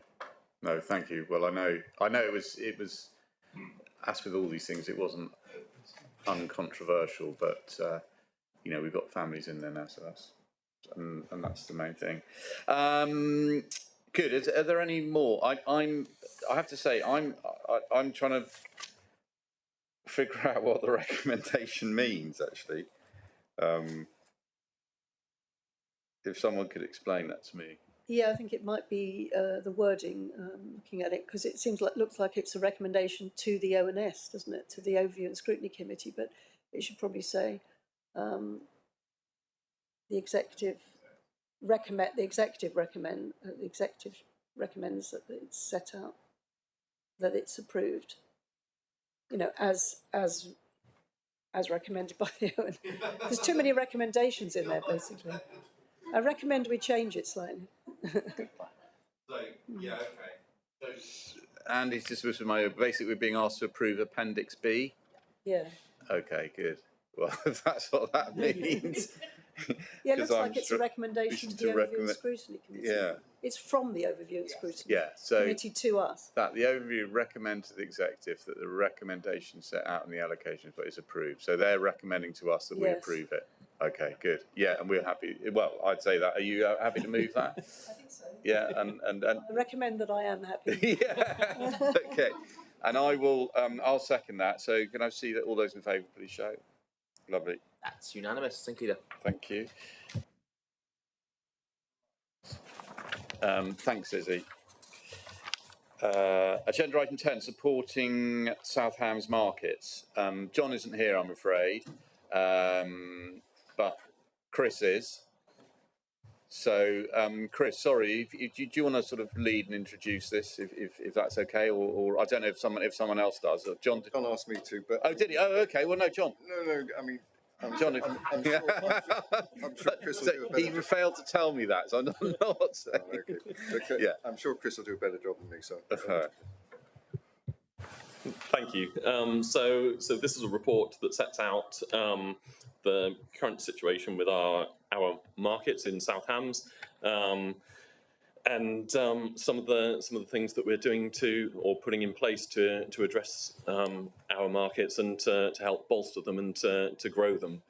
No, thank you. Well, I know it was, as with all these things, it wasn't uncontroversial, but, we've got families in there now, so and that's the main thing. Good. Are there any more? I have to say, I'm trying to figure out what the recommendation means, actually. If someone could explain that to me. Yeah, I think it might be the wording, looking at it, because it looks like it's a recommendation to the ONS, doesn't it, to the Overview and Scrutiny Committee, but it should probably say the executive recommends that it's set out, that it's approved, you know, as recommended by the ONS. There's too many recommendations in there, basically. I recommend we change it slightly. So, yeah, okay. So, Andy's just with my, basically we're being asked to approve Appendix B. Yeah. Okay, good. Well, if that's what that means. Yeah, it looks like it's a recommendation to the Overview and Scrutiny Committee. Yeah. It's from the Overview and Scrutiny Committee to us. That the Overview recommend to the Executive that the recommendation set out in the allocations is approved. So they're recommending to us that we approve it. Okay, good. Yeah, and we're happy. Well, I'd say that. Are you happy to move that? I think so. Yeah, and I recommend that I am happy. Yeah. Okay. And I will. I'll second that. So can I see that all those in favour, please show. Lovely. That's unanimous. Thank you. Thank you. Thanks, Izzy. Agenda item 10, supporting South Hams markets. John isn't here, I'm afraid, but Chris is. So, Chris, sorry, do you want to sort of lead and introduce this, if that's okay, or I don't know if someone else does. John asked me to, but did he? Oh, okay. Well, no, John. No. I mean, John, I'm sure Chris will do a better he failed to tell me that, so I'm not saying. Okay. Yeah, I'm sure Chris will do a better job than me. So. Thank you. So this is a report that sets out the current situation with our markets in South Hams, and some of the things that we're doing or putting in place to address our markets and to help bolster them and to grow them.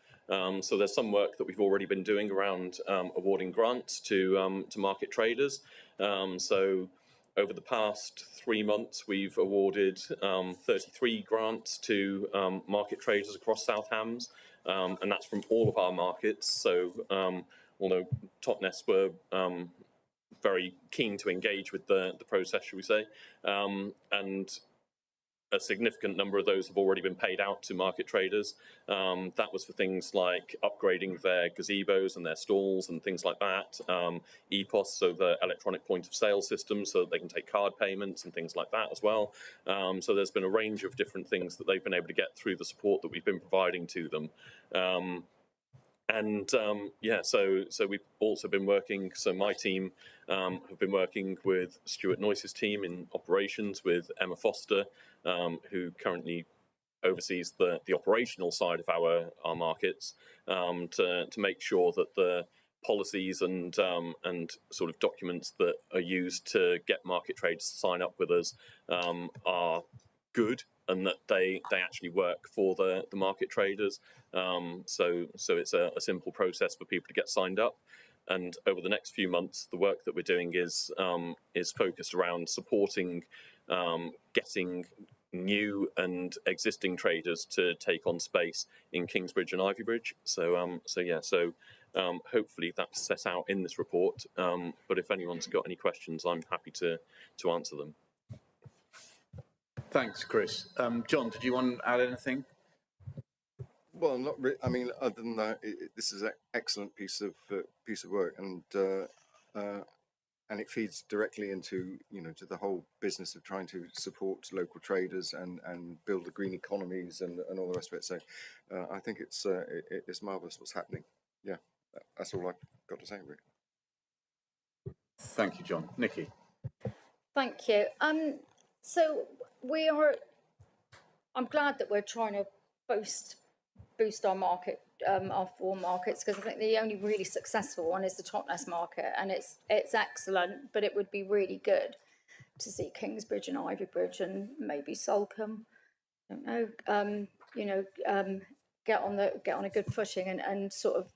So there's some work that we've already been doing around awarding grants to market traders. So over the past 3 months, we've awarded 33 grants to market traders across South Hams, and that's from all of our markets. So although Totnes were very keen to engage with the process, shall we say, and a significant number of those have already been paid out to market traders. That was for things like upgrading their gazebos and their stalls and things like that. EPOS, so the electronic point of sale system, so that they can take card payments and things like that as well. So there's been a range of different things that they've been able to get through the support that we've been providing to them. So we've also been working, so my team have been working with Stuart Noyce's team in operations, with Emma Foster, who currently oversees the operational side of our markets, to make sure that the policies and sort of documents that are used to get market traders to sign up with us are good, and that they actually work for the market traders. So it's a simple process for people to get signed up. And over the next few months, the work that we're doing is focused around supporting getting new and existing traders to take on space in Kingsbridge and Ivybridge. So hopefully that's set out in this report. But if anyone's got any questions, I'm happy to answer them. Thanks, Chris. John, did you want to add anything? Well, not really. I mean, other than that, this is an excellent piece of work, and it feeds directly into to the whole business of trying to support local traders and build the green economies and all the rest of it. So I think it's marvellous what's happening. Yeah, that's all I've got to say, really. Thank you, John. Nikki. Thank you. So I'm glad that we're trying to boost our market, our 4 markets, because I think the only really successful one is the Totnes market, and it's excellent, but it would be really good to see Kingsbridge and Ivybridge and maybe Salcombe, I don't know, get on a good footing and sort of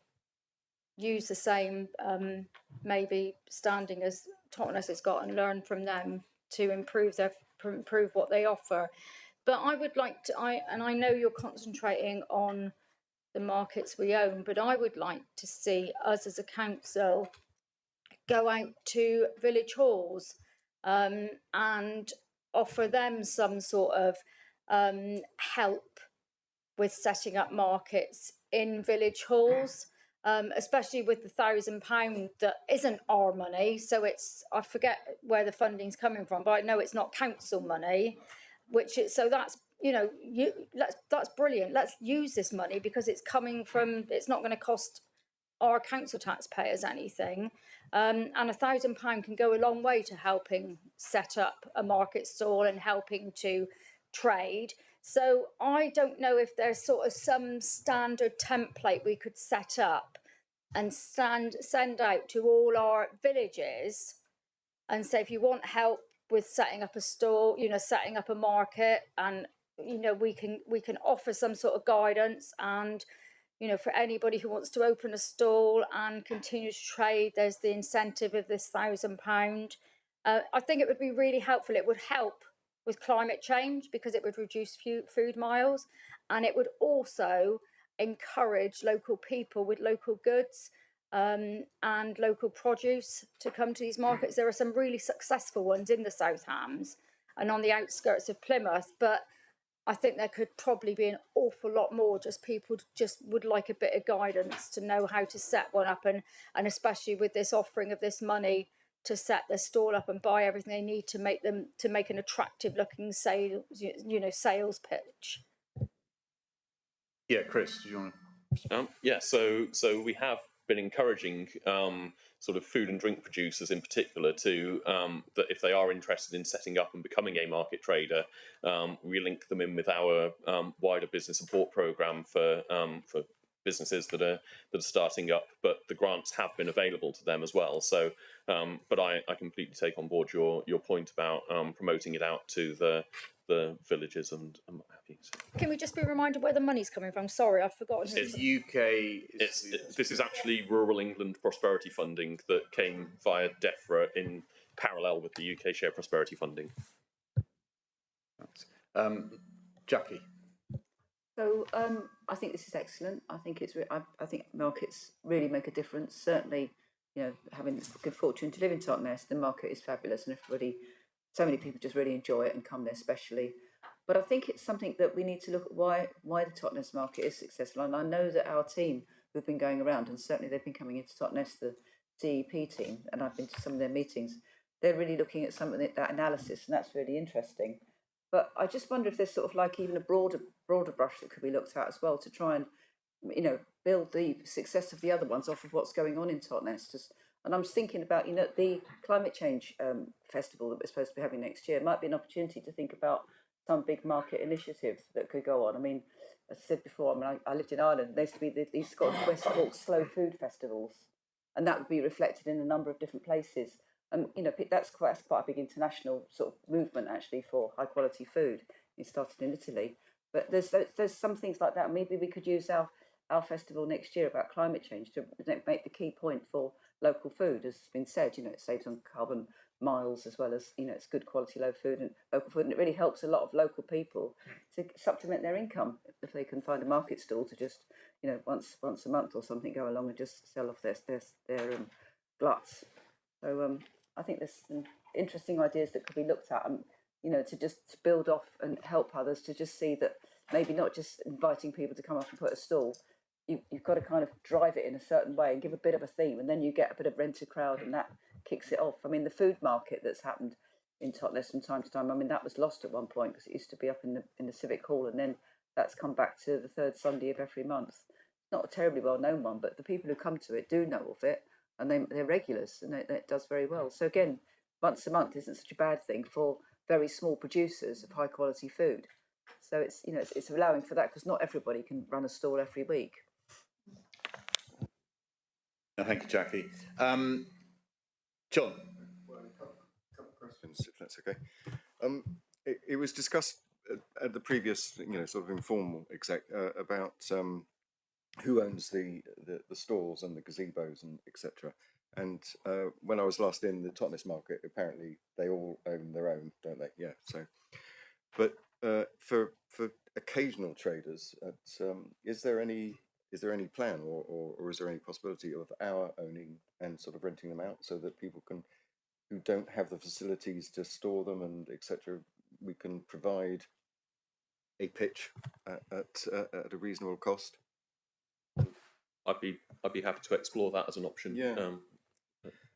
use the same maybe standing as Totnes has got and learn from them to improve what they offer. But I would like to, I know you're concentrating on the markets we own, but I would like to see us as a council go out to village halls and offer them some sort of help with setting up markets in village halls, especially with the £1,000 that isn't our money. So it's, I forget where the funding's coming from, but I know it's not council money, so that's, you know, that's brilliant. Let's use this money because it's coming from, it's not going to cost our council taxpayers anything. And £1,000 can go a long way to helping set up a market stall and helping to trade. So I don't know if there's sort of some standard template we could set up and send out to all our villages and say, if you want help with setting up a store, you know, setting up a market, and you know, we can offer some sort of guidance. And you know, for anybody who wants to open a stall and continue to trade, there's the incentive of this £1,000. I think it would be really helpful. It would help with climate change because it would reduce food miles, and it would also encourage local people with local goods and local produce to come to these markets. There are some really successful ones in the South Hams and on the outskirts of Plymouth, but I think there could probably be an awful lot more. Just people just would like a bit of guidance to know how to set one up, and especially with this offering of this money to set their stall up and buy everything they need to make an attractive looking sales pitch. Yeah, Chris, do you want to? Yeah, so we have been encouraging sort of food and drink producers in particular to that if they are interested in setting up and becoming a market trader, we link them in with our wider business support program for businesses that are starting up, but the grants have been available to them as well. So, but I completely take on board your point about promoting it out to the villages and what have you. So. Can we just be reminded where the money's coming from? Sorry, I've forgotten. It's UK. This is actually Rural England Prosperity Funding that came via DEFRA in parallel with the UK Share Prosperity Funding. Jackie. So I think this is excellent. I think I think markets really make a difference. Certainly, you know, having the good fortune to live in Totnes, the market is fabulous, and so many people just really enjoy it and come there especially. But I think it's something that we need to look at why the Totnes market is successful. And I know that our team who've been going around, and certainly they've been coming into Totnes, the CEP team, and I've been to some of their meetings. They're really looking at some of that analysis, and that's really interesting. But I just wonder if there's sort of like even a broader brush that could be looked at as well to try and, you know, build the success of the other ones off of what's going on in Totnes. And I'm thinking about, you know, the climate change festival that we're supposed to be having next year might be an opportunity to think about some big market initiative that could go on. I mean, as I said before, I mean, I lived in Ireland. There used to be these Scottish West Cork slow food festivals, and that would be reflected in a number of different places. And you know, that's quite a big international sort of movement actually for high quality food. It started in Italy, but there's some things like that. Maybe we could use our festival next year about climate change to make the key point for local food. As has been said, you know, it saves on carbon miles as well as, you know, it's good quality local food, and it really helps a lot of local people to supplement their income if they can find a market stall to just, you know, once a month or something go along and just sell off their gluts. So I think there's some interesting ideas that could be looked at, you know, to just build off and help others to just see that maybe not just inviting people to come up and put a stall. You've got to kind of drive it in a certain way and give a bit of a theme, and then you get a bit of rent a crowd, and that kicks it off. I mean, the food market that's happened in Totnes from time to time, I mean, that was lost at one point because it used to be up in the Civic Hall, and then that's come back to the third Sunday of every month. Not a terribly well-known one, but the people who come to it do know of it, and they're regulars, and it does very well. So again, once a month isn't such a bad thing for very small producers of high-quality food. So it's, you know, it's allowing for that because not everybody can run a stall every week. Thank you, Jackie. John. Well, a couple of questions, if that's okay. It was discussed at the previous, you know, sort of informal exec about who owns the stalls and the gazebos and etc. And when I was last in the Totnes market, apparently they all own their own, don't they? Yeah. So, but for occasional traders, is there any is there any plan or is there any possibility of our owning and sort of renting them out so that people can, who don't have the facilities to store them and etc., we can provide a pitch at a reasonable cost? I'd be happy to explore that as an option. Yeah.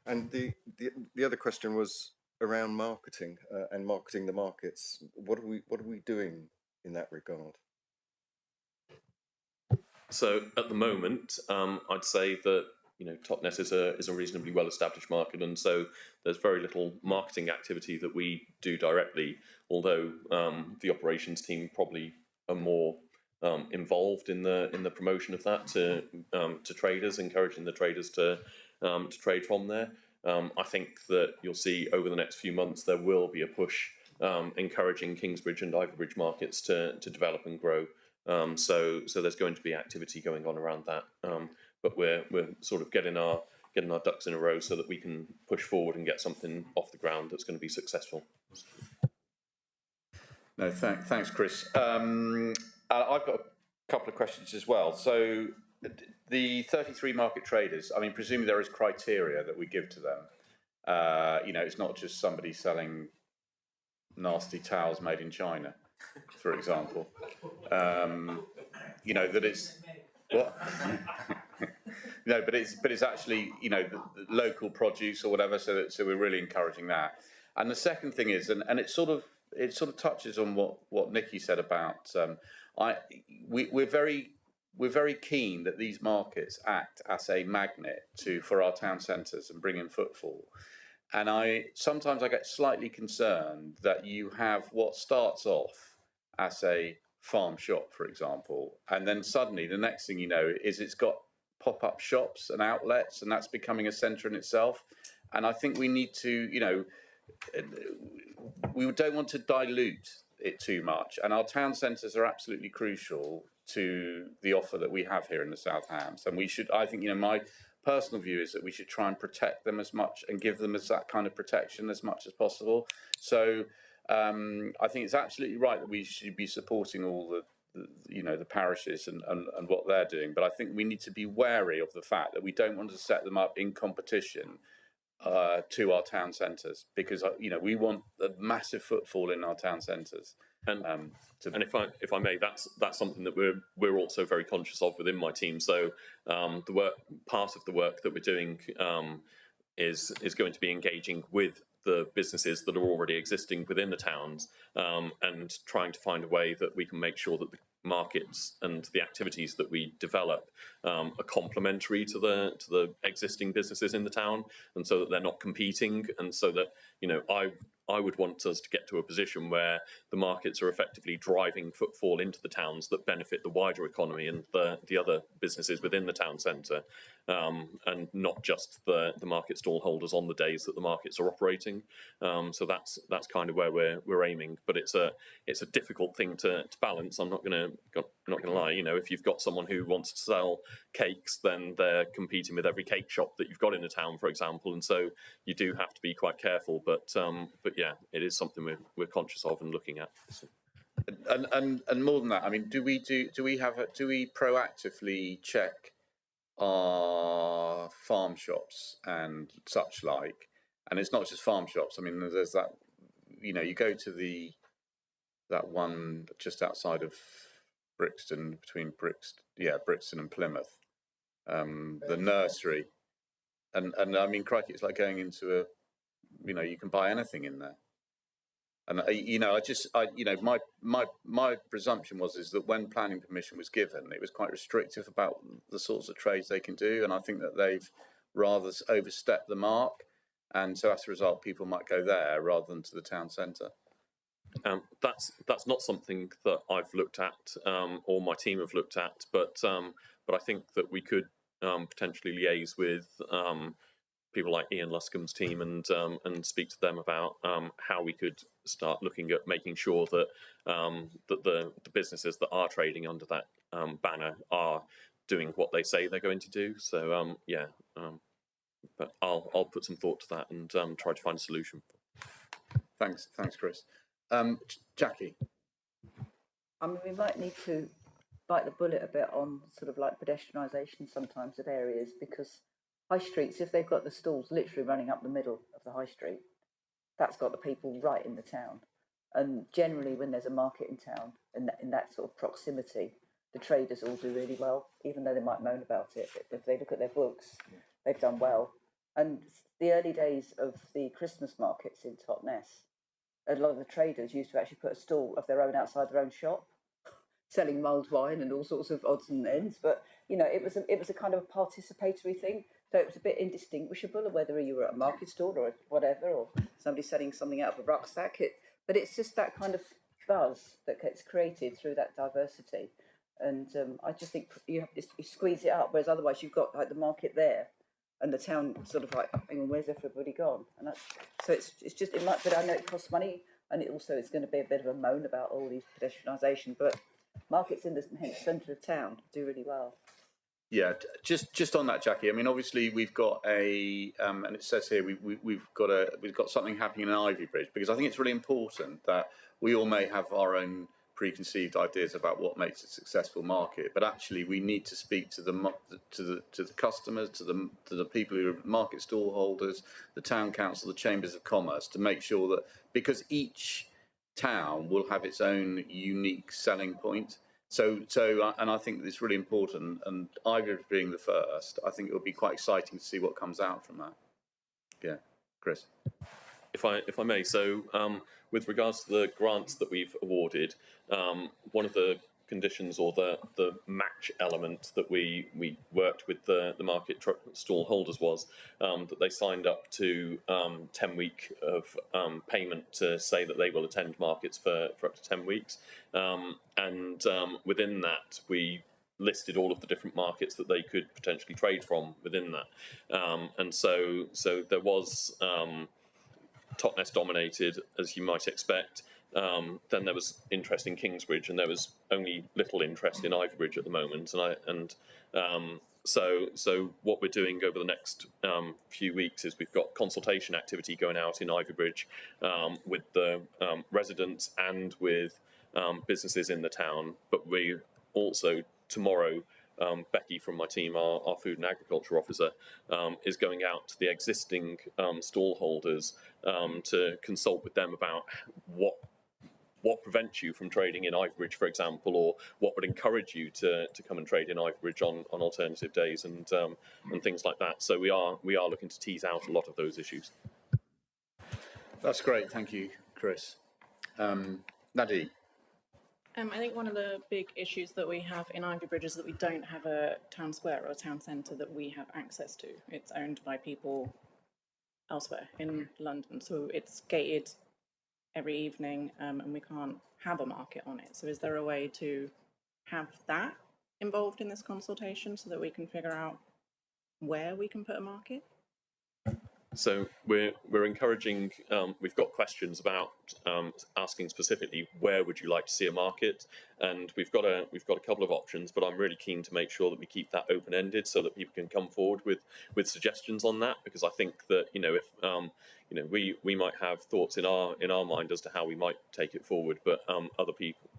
And the other question was around marketing and marketing the markets. What are we doing in that regard? So at the moment, I'd say that Totnes is a reasonably well-established market, and so there's very little marketing activity that we do directly. Although the operations team probably are more involved in the promotion of that to traders, encouraging the traders to trade from there. I think that you'll see over the next few months there will be a push encouraging Kingsbridge and Ivybridge markets to develop and grow. So there's going to be activity going on around that, but we're sort of getting our ducks in a row so that we can push forward and get something off the ground that's going to be successful. No, thanks, Chris. I've got a couple of questions as well. So the 33 market traders, I mean, presumably there is criteria that we give to them. It's not just somebody selling nasty towels made in China, for example. That it's what? No, but it's actually the local produce or whatever. So we're really encouraging that. And the second thing is, and it sort of touches on what Nikki said about we're very keen that these markets act as a magnet for our town centres and bring in footfall. And sometimes I get slightly concerned that you have what starts off as a farm shop, for example, and then suddenly the next thing you know is it's got pop-up shops and outlets, and that's becoming a centre in itself. And I think we need to, we don't want to dilute it too much. And our town centres are absolutely crucial to the offer that we have here in the South Hams. And we should, I think, my personal view is that we should try and protect them as much and give them that kind of protection as much as possible. So I think it's absolutely right that we should be supporting all the parishes and what they're doing. But I think we need to be wary of the fact that we don't want to set them up in competition to our town centres, because we want a massive footfall in our town centres. And if I may, that's something that we're also very conscious of within my team. So part of the work that we're doing is going to be engaging with the businesses that are already existing within the towns, and trying to find a way that we can make sure that the markets and the activities that we develop are complementary to the existing businesses in the town, and so that they're not competing, and so that I would want us to get to a position where the markets are effectively driving footfall into the towns that benefit the wider economy and the other businesses within the town centre, and not just the market stall holders on the days that the markets are operating. So that's kind of where we're aiming. But it's a difficult thing to balance. I'm not going to lie. If you've got someone who wants to sell cakes, then they're competing with every cake shop that you've got in the town, for example. And so you do have to be quite careful. But yeah, it is something we're conscious of and looking at. So. And more than that, I mean, do we proactively check our farm shops and such like? And it's not just farm shops. I mean, there's that. You go to that one just outside of Brixton, between Brixton and Plymouth, the nursery, and I mean, crikey, it's like going into you can buy anything in there. And my presumption is that when planning permission was given, it was quite restrictive about the sorts of trades they can do, and I think that they've rather overstepped the mark, and so as a result, people might go there rather than to the town centre. That's not something that I've looked at or my team have looked at, but I think that we could potentially liaise with people like Ian Luscombe's team and speak to them about how we could start looking at making sure that that the businesses that are trading under that banner are doing what they say they're going to do. So but I'll put some thought to that and try to find a solution. Thanks, Chris. Jackie. I mean, we might need to bite the bullet a bit on sort of like pedestrianisation sometimes of areas, because high streets, if they've got the stalls literally running up the middle of the high street, that's got the people right in the town. And generally, when there's a market in town, in that sort of proximity, the traders all do really well, even though they might moan about it. If they look at their books, they've done well. And the early days of the Christmas markets in Totnes, a lot of the traders used to actually put a stall of their own outside their own shop, selling mulled wine and all sorts of odds and ends. But you know, it was a kind of a participatory thing. So it was a bit indistinguishable of whether you were at a market stall or whatever, or somebody selling something out of a rucksack. But it's just that kind of buzz that gets created through that diversity. And I just think you squeeze it up, whereas otherwise you've got like the market there, and the town sort of like, hang on, where's everybody gone? And that's, so it's just, it might, but I know it costs money, and it also is going to be a bit of a moan about all these pedestrianisation, but markets in the centre of town do really well. Yeah, just on that, Jackie. I mean, obviously we've got a, and it says here we've got something happening in Ivy Bridge, because I think it's really important that we all may have our own preconceived ideas about what makes a successful market, but actually we need to speak to the customers, to the people who are market stall holders, the town council, the chambers of commerce, to make sure that, because each town will have its own unique selling point. So, and I think it's really important, and Ivy being the first, I think it will be quite exciting to see what comes out from that. Yeah, Chris. If I may, so with regards to the grants that we've awarded, one of the conditions or the match element that we worked with the market stall holders was that they signed up to 10 week of payment to say that they will attend markets for up to 10 weeks. And within that, we listed all of the different markets that they could potentially trade from within that. And so there was Totnes dominated, as you might expect. Then there was interest in Kingsbridge, and there was only little interest in Ivybridge at the moment. So what we're doing over the next few weeks is we've got consultation activity going out in Ivybridge with the residents and with businesses in the town. But we also, tomorrow, Becky from my team, our food and agriculture officer, is going out to the existing stall holders to consult with them about what prevents you from trading in Ivybridge, for example, or what would encourage you to come and trade in Ivybridge on alternative days and things like that. So we are looking to tease out a lot of those issues. That's great, thank you, Chris. Nadine. I think one of the big issues that we have in Ivybridge is that we don't have a town square or a town centre that we have access to. It's owned by people elsewhere in London, so it's gated every evening, and we can't have a market on it. So is there a way to have that involved in this consultation so that we can figure out where we can put a market? So we're encouraging. We've got questions about asking specifically where would you like to see a market, and we've got a couple of options. But I'm really keen to make sure that we keep that open ended so that people can come forward with suggestions on that, because I think that if we might have thoughts in our mind as to how we might take it forward, but other people,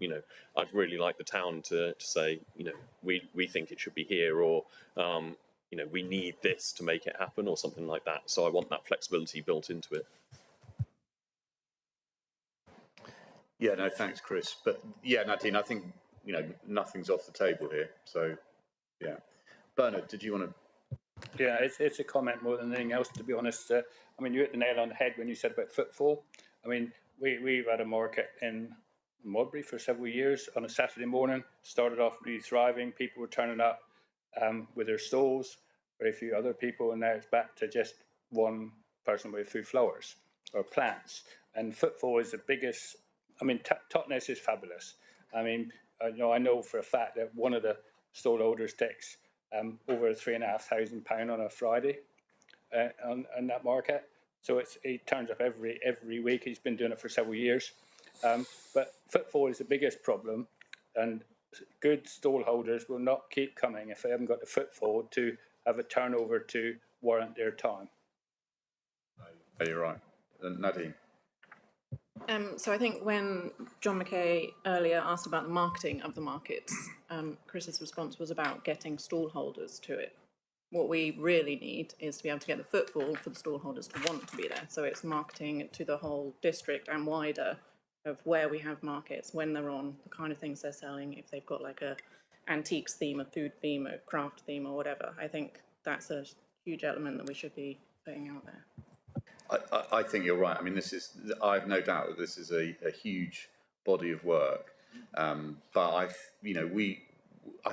I'd really like the town to say, we think it should be here, or we need this to make it happen, or something like that. So I want that flexibility built into it. Yeah, no, thanks, Chris. But yeah, Nadine, I think, nothing's off the table here. So, yeah. Bernard, did you want to? Yeah, it's a comment more than anything else, to be honest. I mean, you hit the nail on the head when you said about footfall. I mean, we've had a market in Modbury for several years on a Saturday morning. Started off really thriving. People were turning up with their stalls, very few other people, and now it's back to just one person with a few flowers or plants. And footfall is the biggest. I mean, Totnes is fabulous. I mean, I know for a fact that one of the stall holders takes over £3,500 on a Friday on that market. So he turns up every week. He's been doing it for several years. But footfall is the biggest problem, and good stall holders will not keep coming if they haven't got the footfall to have a turnover to warrant their time. You're right. Nadine. So I think when John McKay earlier asked about the marketing of the markets, Chris's response was about getting stallholders to it. What we really need is to be able to get the footfall for the stallholders to want to be there. So it's marketing to the whole district and wider of where we have markets, when they're on, the kind of things they're selling, if they've got like a antiques theme, a food theme, a craft theme or whatever. I think that's a huge element that we should be putting out there. I think you're right. I mean, I have no doubt that this is a huge body of work. But I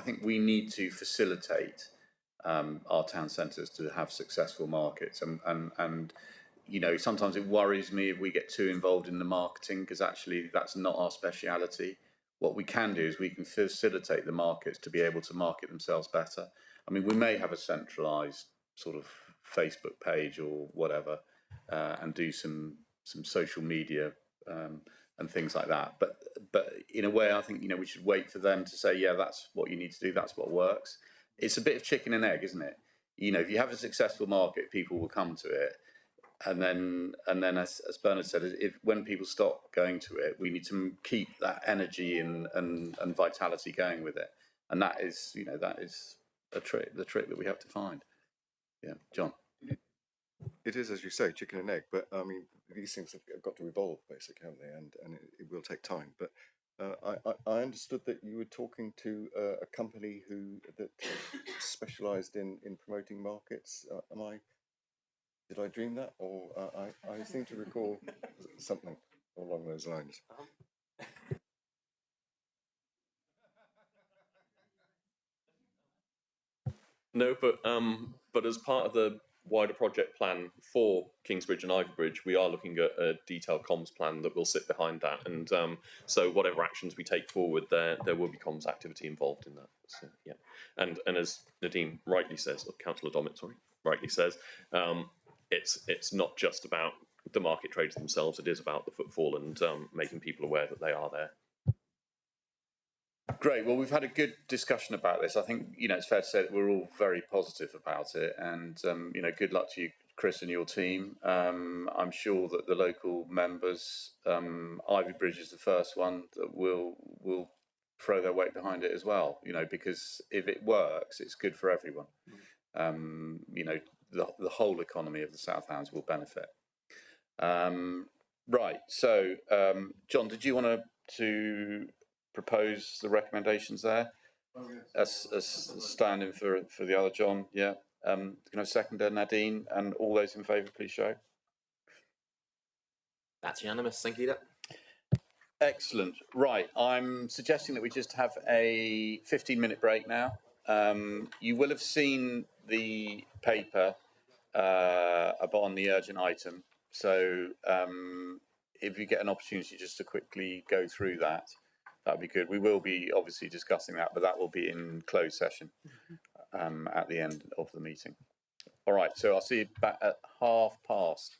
think we need to facilitate our town centres to have successful markets. And sometimes it worries me if we get too involved in the marketing, because actually that's not our speciality. What we can do is we can facilitate the markets to be able to market themselves better. I mean, we may have a centralised sort of Facebook page or whatever, and do some social media and things like that. But in a way, I think we should wait for them to say, yeah, that's what you need to do. That's what works. It's a bit of chicken and egg, isn't it? If you have a successful market, people will come to it. And then, as Bernard said, when people stop going to it, we need to keep that energy and vitality going with it. And that is the trick that we have to find. Yeah, John. It is, as you say, chicken and egg, but I mean, these things have got to evolve, basically, haven't they? And it will take time. But I understood that you were talking to a company that specialised in promoting markets. Did I dream that, or I seem to recall something along those lines? No, but as part of the wider project plan for Kingsbridge and Ivybridge, we are looking at a detailed comms plan that will sit behind that. And so whatever actions we take forward, there will be comms activity involved in that. So, yeah, and as Nadine rightly says, or Councillor Dommett, sorry, rightly says, it's not just about the market traders themselves. It is about the footfall and making people aware that they are there. Great. Well, we've had a good discussion about this. I think it's fair to say that we're all very positive about it, and good luck to you, Chris, and your team. I'm sure that the local members, Ivybridge is the first one that will throw their weight behind it as well. Because if it works, it's good for everyone. The whole economy of the South Downs will benefit. Right. So, John, did you want to propose the recommendations there? As standing for the other John? Yeah. Can I have seconder, Nadine, and all those in favour, please show. That's unanimous. Thank you. Excellent. Right. I'm suggesting that we just have a 15-minute break now. You will have seen the paper on the urgent item. So if you get an opportunity just to quickly go through that, that'd be good. We will be obviously discussing that, but that will be in closed session at the end of the meeting. All right. So I'll see you back at past.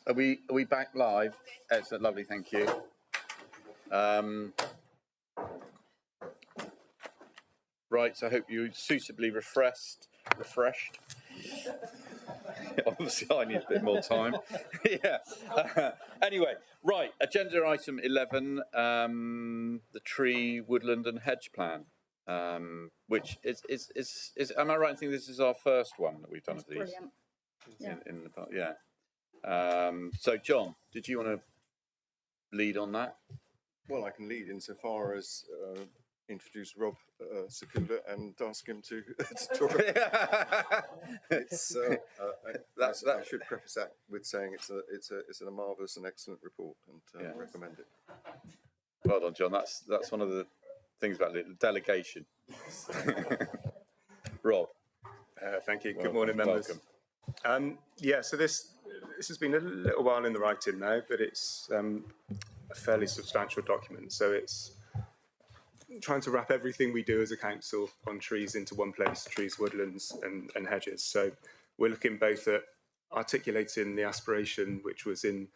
Are we back live? Excellent, lovely, thank you. Right, so I hope you're suitably refreshed. Obviously, I need a bit more time. Yeah. Anyway, right. Agenda item 11, the tree, woodland, and hedge plan, which is. Am I right in thinking this is our first one that we've done of these? Brilliant. Yeah. In the past, yeah. So, John, did you want to lead on that? Well, I can lead insofar as introduce Rob Sekula and ask him to talk. It's, I should preface that with saying it's a marvellous and excellent report, and recommend it. Well done, John. That's one of the things about it, delegation. Rob. Thank you. Good morning, members. Welcome. So this has been a little while in the writing now, but it's a fairly substantial document. So it's trying to wrap everything we do as a council on trees into one place, trees, woodlands and hedges. So we're looking both at articulating the aspiration which was in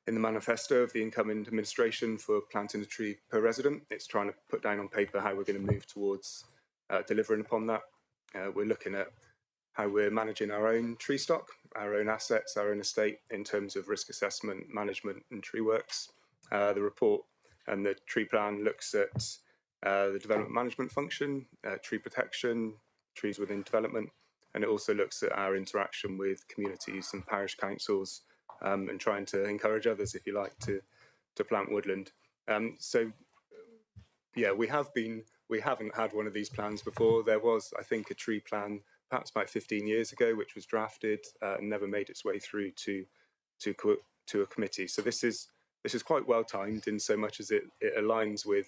the manifesto of the incoming administration for planting a tree per resident. It's trying to put down on paper how we're going to move towards delivering upon that. We're looking at how we're managing our own tree stock, our own assets, our own estate in terms of risk assessment, management and tree works. The report and the tree plan looks at the development management function, tree protection, trees within development, and it also looks at our interaction with communities and parish councils and trying to encourage others, if you like, to plant woodland. We haven't had one of these plans before. There was, I think, a tree plan perhaps about 15 years ago, which was drafted and never made its way through to a committee. So this is quite well timed in so much as it aligns with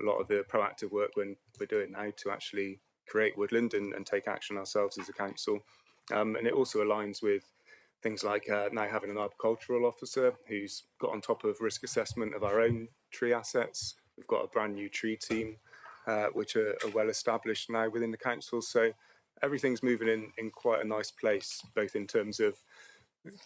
a lot of the proactive work we're doing now to actually create woodland and take action ourselves as a council. And it also aligns with things like now having an arboricultural officer who's got on top of risk assessment of our own tree assets. We've got a brand new tree team, which are well established now within the council. So everything's moving in quite a nice place, both in terms of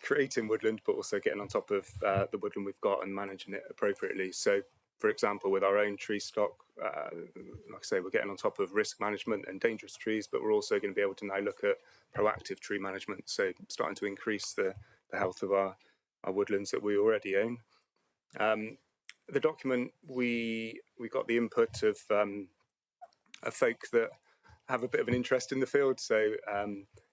creating woodland, but also getting on top of the woodland we've got and managing it appropriately. So, for example, with our own tree stock, like I say, we're getting on top of risk management and dangerous trees, but we're also going to be able to now look at proactive tree management. So starting to increase the health of our woodlands that we already own. The document, we got the input of folk that have a bit of an interest in the field. So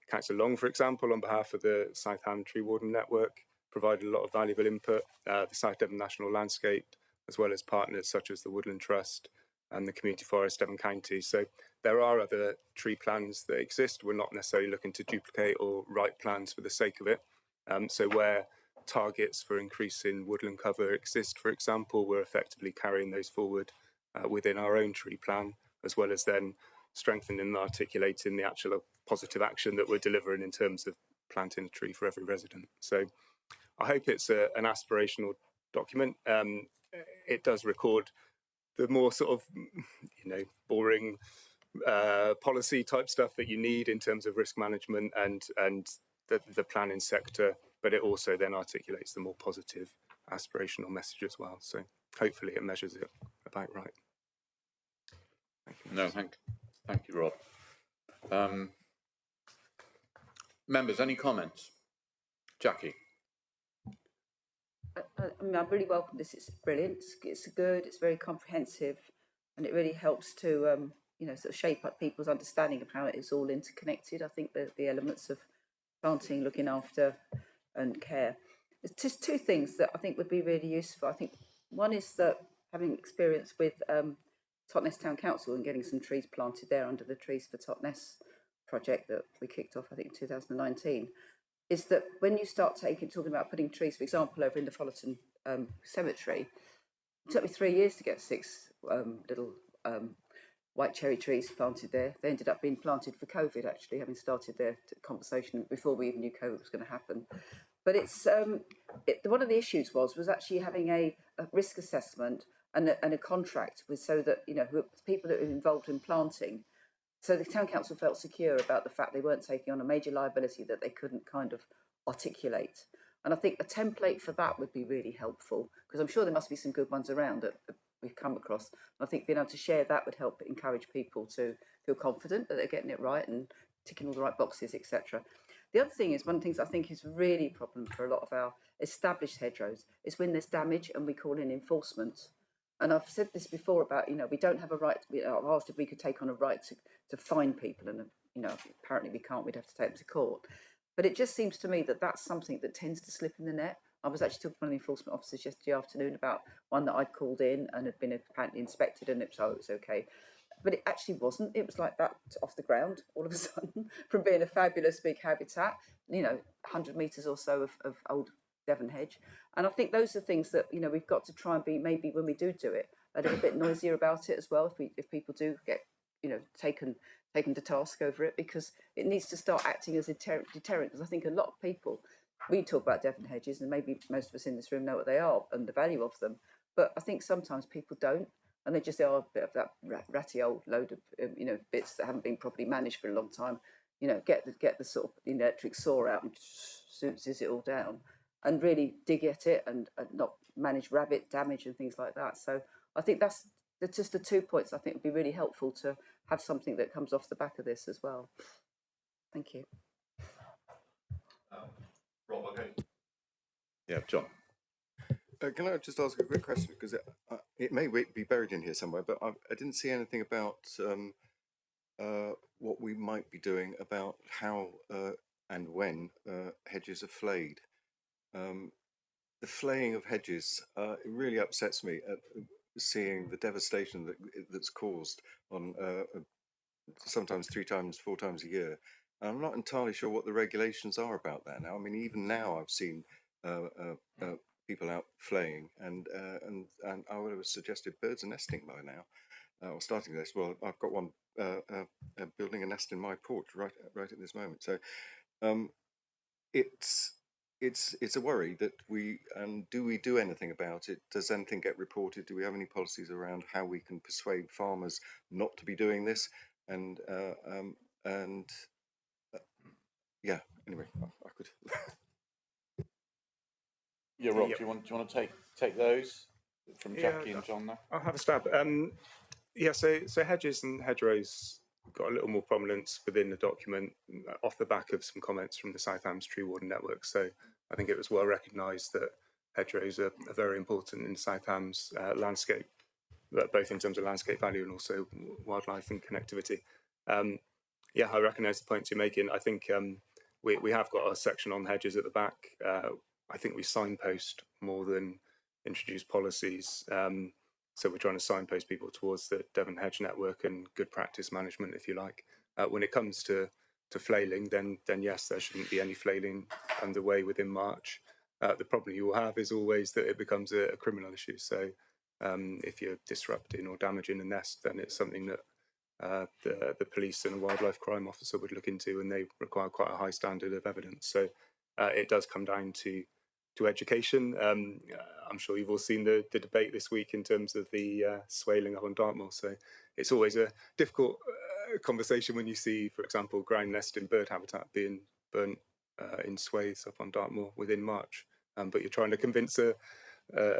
Councillor Long, for example, on behalf of the South Ham Tree Warden Network, provided a lot of valuable input. The South Devon National Landscape, as well as partners such as the Woodland Trust and the Community Forest Devon County. So there are other tree plans that exist. We're not necessarily looking to duplicate or write plans for the sake of it. So where targets for increasing woodland cover exist, for example, we're effectively carrying those forward within our own tree plan, as well as then strengthening and articulating the actual positive action that we're delivering in terms of planting a tree for every resident. So I hope it's an aspirational document. It does record the more sort of, boring policy type stuff that you need in terms of risk management and the planning sector, but it also then articulates the more positive aspirational message as well. So hopefully it measures it about right. Thank you. No, thank you, Rob. Members, any comments? Jackie? I really welcome this. It's brilliant. It's good. It's very comprehensive, and it really helps to, sort of shape up people's understanding of how it is all interconnected. I think the elements of planting, looking after, and care. There's just two things that I think would be really useful. I think one is that having experience with Totnes Town Council and getting some trees planted there under the Trees for Totnes project that we kicked off, I think, in 2019. Is that when you start talking about putting trees, for example, over in the Fullerton cemetery, it took me 3 years to get 6 little white cherry trees planted there. They ended up being planted for COVID, actually, having started their conversation before we even knew COVID was going to happen. But it's one of the issues was actually having a risk assessment and a contract with, so that people that are involved in planting. So the town council felt secure about the fact they weren't taking on a major liability that they couldn't kind of articulate. And I think a template for that would be really helpful, because I'm sure there must be some good ones around that we've come across. And I think being able to share that would help encourage people to feel confident that they're getting it right and ticking all the right boxes, etc. The other thing is, one of the things I think is really a problem for a lot of our established hedgerows is when there's damage and we call in enforcement. And I've said this before about, we don't have a right, I've asked if we could take on a right to fine people, and, apparently we can't, we'd have to take them to court. But it just seems to me that that's something that tends to slip in the net. I was actually talking to one of the enforcement officers yesterday afternoon about one that I'd called in and had been apparently inspected, and it was okay. But it actually wasn't. It was like that off the ground all of a sudden, from being a fabulous big habitat, 100 metres or so of old Devon hedge. And I think those are things that, we've got to try and be, maybe when we do it, a little bit noisier about it as well, if people do get, taken to task over it, because it needs to start acting as a deterrent. Because I think a lot of people, we talk about Devon hedges, and maybe most of us in this room know what they are and the value of them, but I think sometimes people don't, and they just are a bit of that ratty old load of bits that haven't been properly managed for a long time. Get the sort of electric saw out and scissors it all down, and really dig at it and not manage rabbit damage and things like that. So I think that's just the 2 points I think would be really helpful to have something that comes off the back of this as well. Thank you. Rob, okay. Yeah, John. Can I just ask a quick question? Because it may be buried in here somewhere, but I didn't see anything about what we might be doing about how and when hedges are flayed. The flaying of hedges, it really upsets me at seeing the devastation that's caused on sometimes 3 times, 4 times a year. And I'm not entirely sure what the regulations are about that now. I mean, even now I've seen people out flaying, and I would have suggested birds are nesting by now, or starting this. Well, I've got one building a nest in my porch right at this moment. So it's a worry that do we do anything about it? Does anything get reported? Do we have any policies around how we can persuade farmers not to be doing this? And yeah. Anyway, I could. Yeah, Rob. Do you want to take those from Jackie and John now? I'll have a stab. So hedges and hedgerows got a little more prominence within the document off the back of some comments from the South Hams Tree Warden Network. So I think it was well recognised that hedgerows are very important in the South Hams landscape, both in terms of landscape value and also wildlife and connectivity. I recognise the points you're making. I think we have got a section on hedges at the back. I think we signpost more than introduce policies. So we're trying to signpost people towards the Devon Hedge Network and good practice management, if you like. When it comes to flailing, then yes, there shouldn't be any flailing underway within March. The problem you will have is always that it becomes a criminal issue. So if you're disrupting or damaging a nest, then it's something that the police and a wildlife crime officer would look into, and they require quite a high standard of evidence. So it does come down to education. I'm sure you've all seen the debate this week in terms of the swaling up on Dartmoor. So it's always a difficult conversation when you see, for example, ground nesting bird habitat being burnt in swathes up on Dartmoor within March. But you're trying to convince a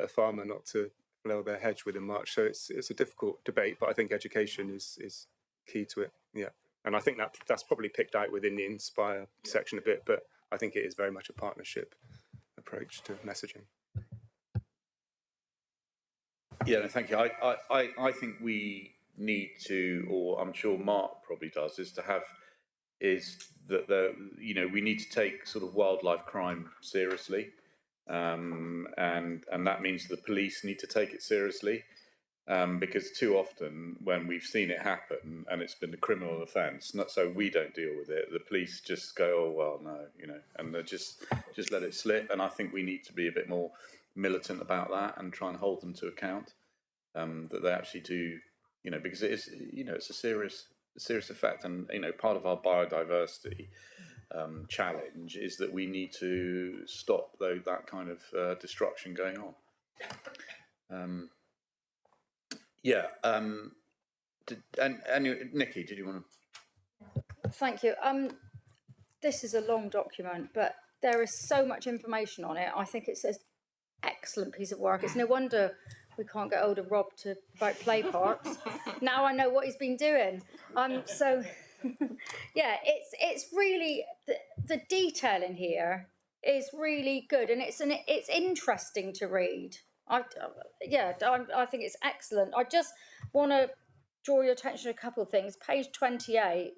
farmer not to flail their hedge within March. So it's a difficult debate, but I think education is key to it. Yeah. And I think that's probably picked out within the Inspire section a bit, but I think it is very much a partnership approach to messaging. Yeah, no, thank you. I think we need to, or I'm sure Mark probably does, we need to take sort of wildlife crime seriously, and that means the police need to take it seriously, because too often when we've seen it happen and it's been a criminal offence, not so we don't deal with it, the police just go, oh well, no, and they just let it slip. And I think we need to be a bit more militant about that and try and hold them to account, that they actually do, because it is, it's a serious effect. And part of our biodiversity challenge is that we need to stop that kind of destruction going on. And Nikki, did you want to? Thank you. This is a long document, but there is so much information on it. I think it's an excellent piece of work. It's no wonder we can't get hold of Rob about play parks. Now I know what he's been doing. So yeah, it's really the detail in here is really good, and it's interesting to read. I think it's excellent. I just want to draw your attention to a couple of things. Page 28.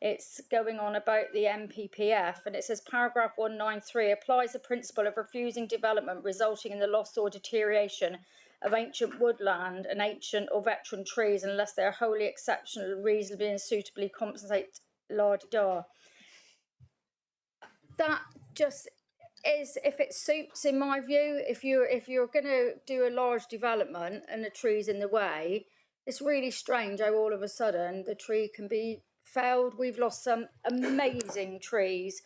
It's going on about the MPPF, and it says paragraph 193 applies the principle of refusing development resulting in the loss or deterioration of ancient woodland and ancient or veteran trees unless they are wholly exceptional, reasonably and suitably compensate la-di-da. That just is, if it suits, in my view, if you're going to do a large development and the tree's in the way, it's really strange how all of a sudden the tree can be felled. We've lost some amazing trees,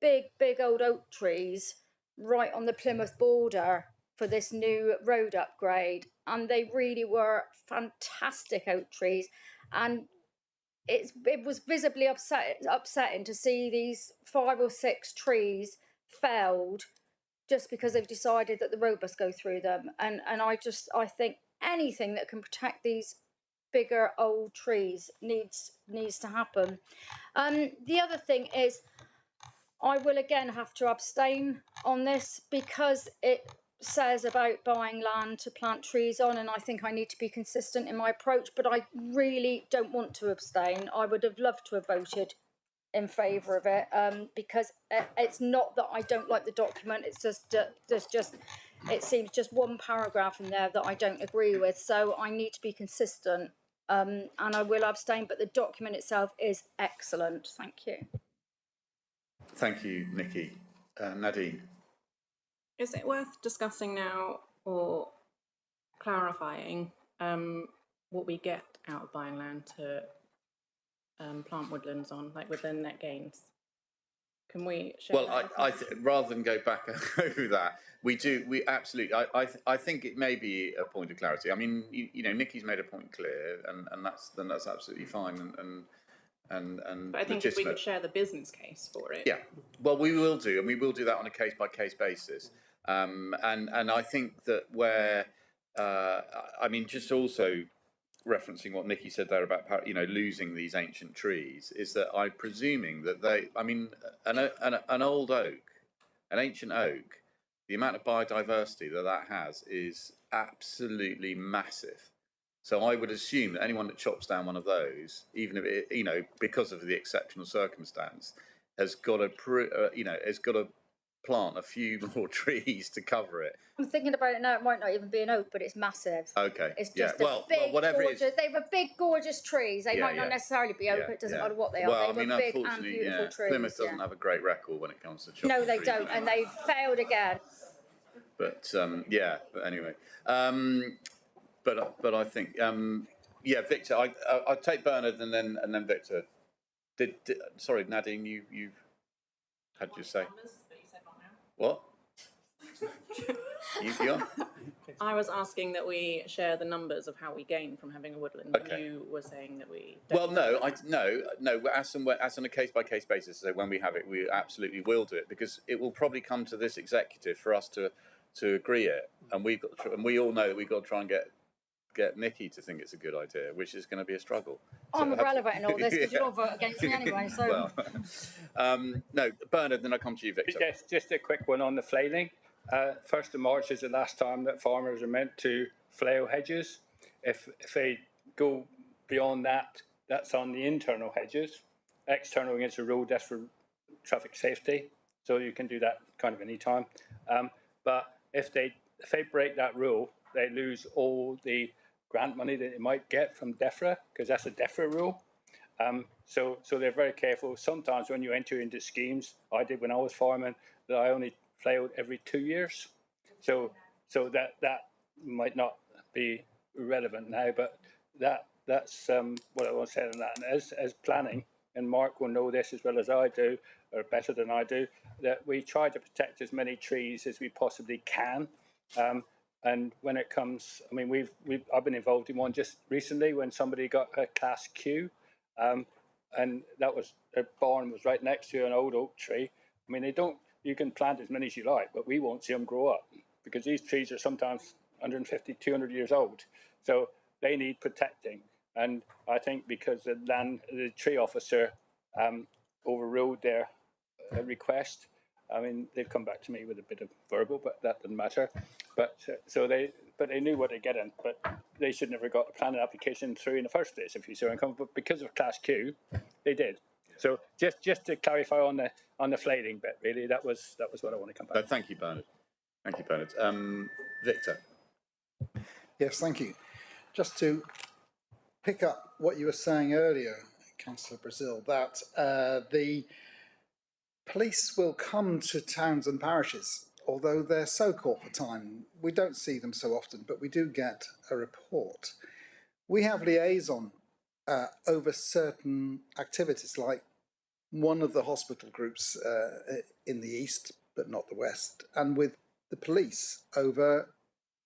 big old oak trees right on the Plymouth border for this new road upgrade, and they really were fantastic oak trees, and it was visibly upsetting to see these 5 or 6 trees felled just because they've decided that the road must go through them, and I think anything that can protect these bigger old trees needs to happen. The other thing is, I will again have to abstain on this because it says about buying land to plant trees on, and I think I need to be consistent in my approach, but I really don't want to abstain. I would have loved to have voted in favour of it, because it's not that I don't like the document, it's just it seems just one paragraph in there that I don't agree with, so I need to be consistent, and I will abstain, but the document itself is excellent. Thank you. Thank you, Nikki. Nadine. Is it worth discussing now or clarifying what we get out of buying land to plant woodlands on, like with the net gains? Can we share rather than go back over that, we absolutely, I think it may be a point of clarity. I mean, you know, Nikki's made a point clear, and that's absolutely fine, and but I think if we could share the business case for it. Yeah, well, we will do, and we will do that on a case-by-case basis. And I think that where, I mean, just also referencing what Nikki said there about, you know, losing these ancient trees, is that I'm presuming that an old oak, an ancient oak, the amount of biodiversity that has is absolutely massive. So I would assume that anyone that chops down one of those, even if it, you know, because of the exceptional circumstance, has got to plant a few more trees to cover it. I'm thinking about it now. It might not even be an oak, but it's massive. Okay. It's just big, whatever gorgeous. It is. They were big, gorgeous trees. They might not necessarily be oak. It doesn't matter what they are. Well, they were big and beautiful trees. Plymouth doesn't have a great record when it comes to chopping. No, they don't, and they failed again. But But anyway. But I think, Victor. I'll take Bernard and then Victor. Sorry, Nadine, you had your say. What? you on? I was asking that we share the numbers of how we gain from having a woodland. Okay. You were saying that we don't. Well, no. As on a case-by-case basis, so when we have it, we absolutely will do it, because it will probably come to this executive for us to agree it, and we all know that we've got to try and get Nikki to think it's a good idea, which is going to be a struggle. I'm irrelevant in all this because you'll vote against me anyway. So. No, Bernard, then I'll come to you, Victor. Yes, just a quick one on the flailing. 1st of March is the last time that farmers are meant to flail hedges. If they go beyond that, that's on the internal hedges. External against the road, that's for traffic safety. So you can do that kind of any time. But if they break that rule, they lose all the grant money that they might get from DEFRA, because that's a DEFRA rule. So they're very careful. Sometimes when you enter into schemes, I did when I was farming, that I only flailed every 2 years. So that might not be relevant now, but that's what I want to say on that. And as planning, and Mark will know this as well as I do, or better than I do, that we try to protect as many trees as we possibly can. And when it comes, I mean, I've been involved in one just recently when somebody got a Class Q, and that was, a barn was right next to an old oak tree, I mean, they don't. You can plant as many as you like, but we won't see them grow up because these trees are sometimes 150, 200 years old. So they need protecting. And I think because the tree officer overruled their request. I mean, they've come back to me with a bit of verbal, but that doesn't matter. But they knew what they're getting, but they should never got a planning application through in the first place, if you see where I'm coming from. But because of Class Q, they did. So just to clarify on the flating bit, really, that was what I want to come back. Thank you, Bernard. Thank you, Bernard. Victor. Yes, thank you. Just to pick up what you were saying earlier, Councillor Brazil, that the police will come to towns and parishes, although they're so caught for time. We don't see them so often, but we do get a report. We have liaison over certain activities, like one of the hospital groups in the east, but not the west, and with the police over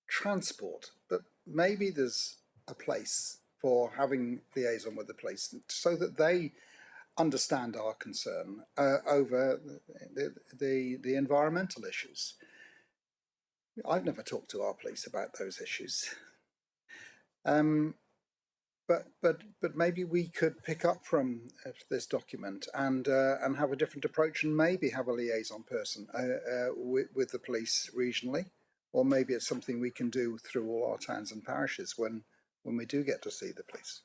transport. But maybe there's a place for having liaison with the police so that they understand our concern over the environmental issues. I've never talked to our police about those issues. But maybe we could pick up from this document and have a different approach, and maybe have a liaison person with the police regionally, or maybe it's something we can do through all our towns and parishes when we do get to see the police.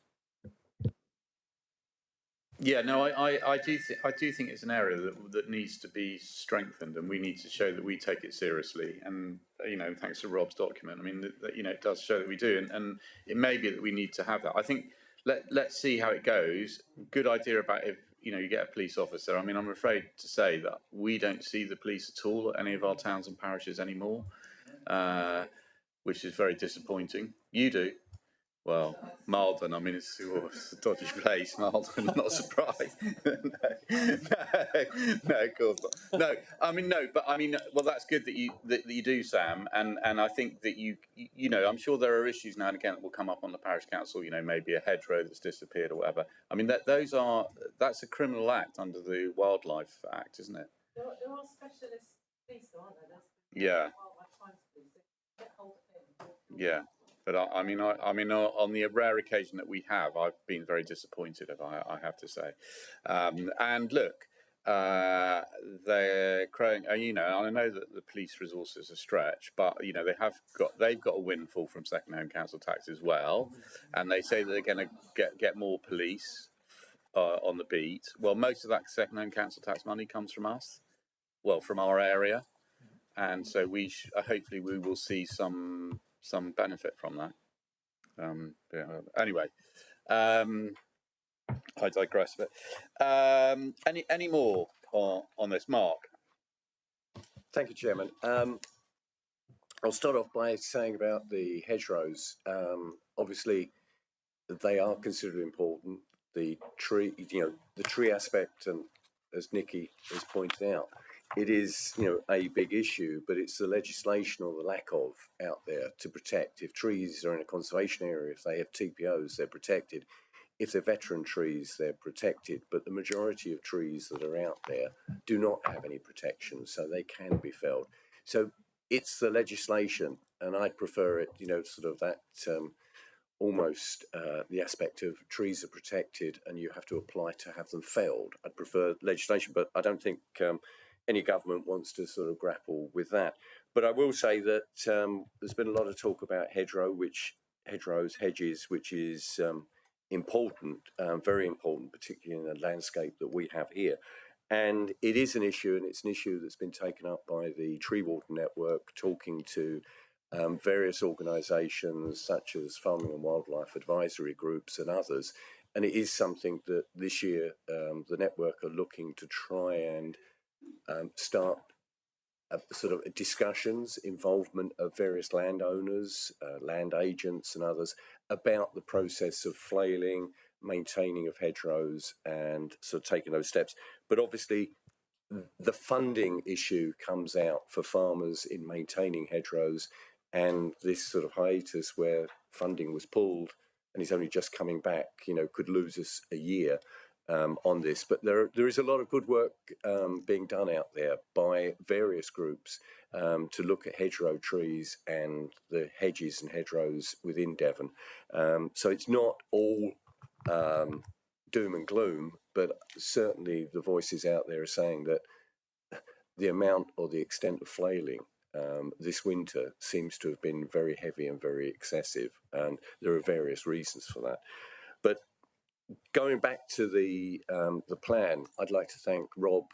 Yeah, no, I do think it's an area that needs to be strengthened, and we need to show that we take it seriously. And thanks to Rob's document, I mean, it does show that we do, and it may be that we need to have that. I think let's see how it goes. Good idea about if you get a police officer. I mean, I'm afraid to say that we don't see the police at all at any of our towns and parishes anymore, which is very disappointing. You do. Well, Malden, I mean, it's a dodgy place, Malden, I'm not surprised. No, of course not. No, I mean, well, that's good that you do, Sam, and I think that I'm sure there are issues now and again that will come up on the parish council, maybe a hedgerow that's disappeared or whatever. I mean, that's a criminal act under the Wildlife Act, isn't it? There are specialist police, aren't there? Yeah. Yeah. But I mean, on the rare occasion that we have, I've been very disappointed, I have to say. And look, they're crowing. I know that the police resources are stretched, but they've got a windfall from second-hand council tax as well, and they say that they're going to get more police on the beat. Well, most of that second-hand council tax money comes from us, from our area, and so hopefully we will see some benefit from that. Anyway, I digress a bit. Any more on this, Mark? Thank you, Chairman. I'll start off by saying about the hedgerows. Obviously, they are considered important. The tree, the tree aspect, and as Nikki has pointed out, it is, a big issue, but it's the legislation or the lack of out there to protect. If trees are in a conservation area, if they have TPOs, they're protected. If they're veteran trees, they're protected. But the majority of trees that are out there do not have any protection, so they can be felled. So it's the legislation, and I'd prefer it, sort of that almost the aspect of trees are protected and you have to apply to have them felled. I'd prefer legislation, but I don't think any government wants to sort of grapple with that. But I will say that there's been a lot of talk about hedges, which is important, very important, particularly in the landscape that we have here. And it is an issue, and it's an issue that's been taken up by the Tree Water Network, talking to various organisations such as Farming and Wildlife Advisory Groups and others. And it is something that this year the network are looking to try and start sort of discussions, involvement of various landowners, land agents and others about the process of flailing, maintaining of hedgerows and sort of taking those steps. But obviously the funding issue comes out for farmers in maintaining hedgerows, and this sort of hiatus where funding was pulled and is only just coming back, could lose us a year. on this, but there is a lot of good work being done out there by various groups to look at hedgerow trees and the hedges and hedgerows within Devon. So it's not all doom and gloom, but certainly the voices out there are saying that the amount or the extent of flailing this winter seems to have been very heavy and very excessive, and there are various reasons for that. But going back to the plan, I'd like to thank Rob,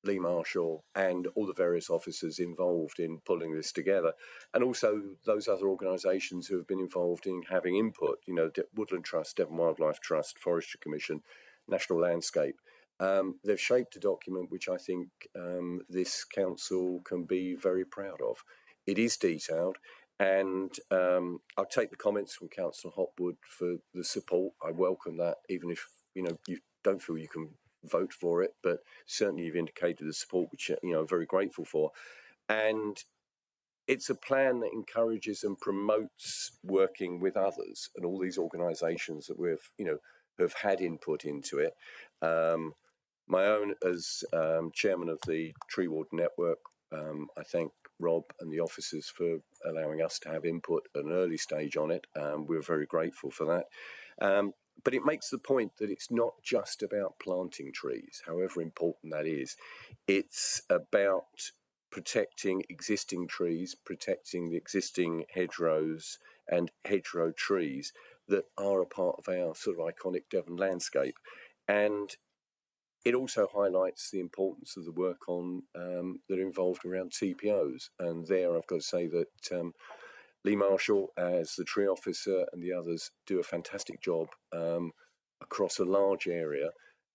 Lee Marshall, and all the various officers involved in pulling this together, and also those other organisations who have been involved in having input. You know, Woodland Trust, Devon Wildlife Trust, Forestry Commission, National Landscape. They've shaped a document which I think this council can be very proud of. It is detailed, and I'll take the comments from Councillor Hopwood for the support. I welcome that, even if you don't feel you can vote for it, but certainly you've indicated the support, which I'm very grateful for. And it's a plan that encourages and promotes working with others and all these organisations that we've have had input into it. My own, as chairman of the Tree Warden Network, I thank Rob and the officers for allowing us to have input at an early stage on it. We're very grateful for that. But it makes the point that it's not just about planting trees, however important that is. It's about protecting existing trees, protecting the existing hedgerows and hedgerow trees that are a part of our sort of iconic Devon landscape. And it also highlights the importance of the work on that are involved around TPOs. And there I've got to say that Lee Marshall, as the tree officer, and the others do a fantastic job across a large area.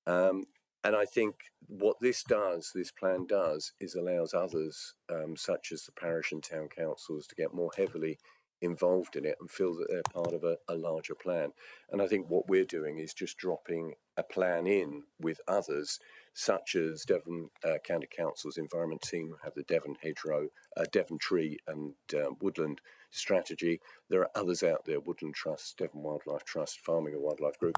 And I think what this plan does, is allows others, such as the parish and town councils, to get more heavily involved in it and feel that they're part of a larger plan. And I think what we're doing is just dropping a plan in with others, such as Devon County Council's environment team, who have the Devon hedgerow, Devon tree and woodland strategy. There are others out there, Woodland Trust, Devon Wildlife Trust, Farming and Wildlife Group.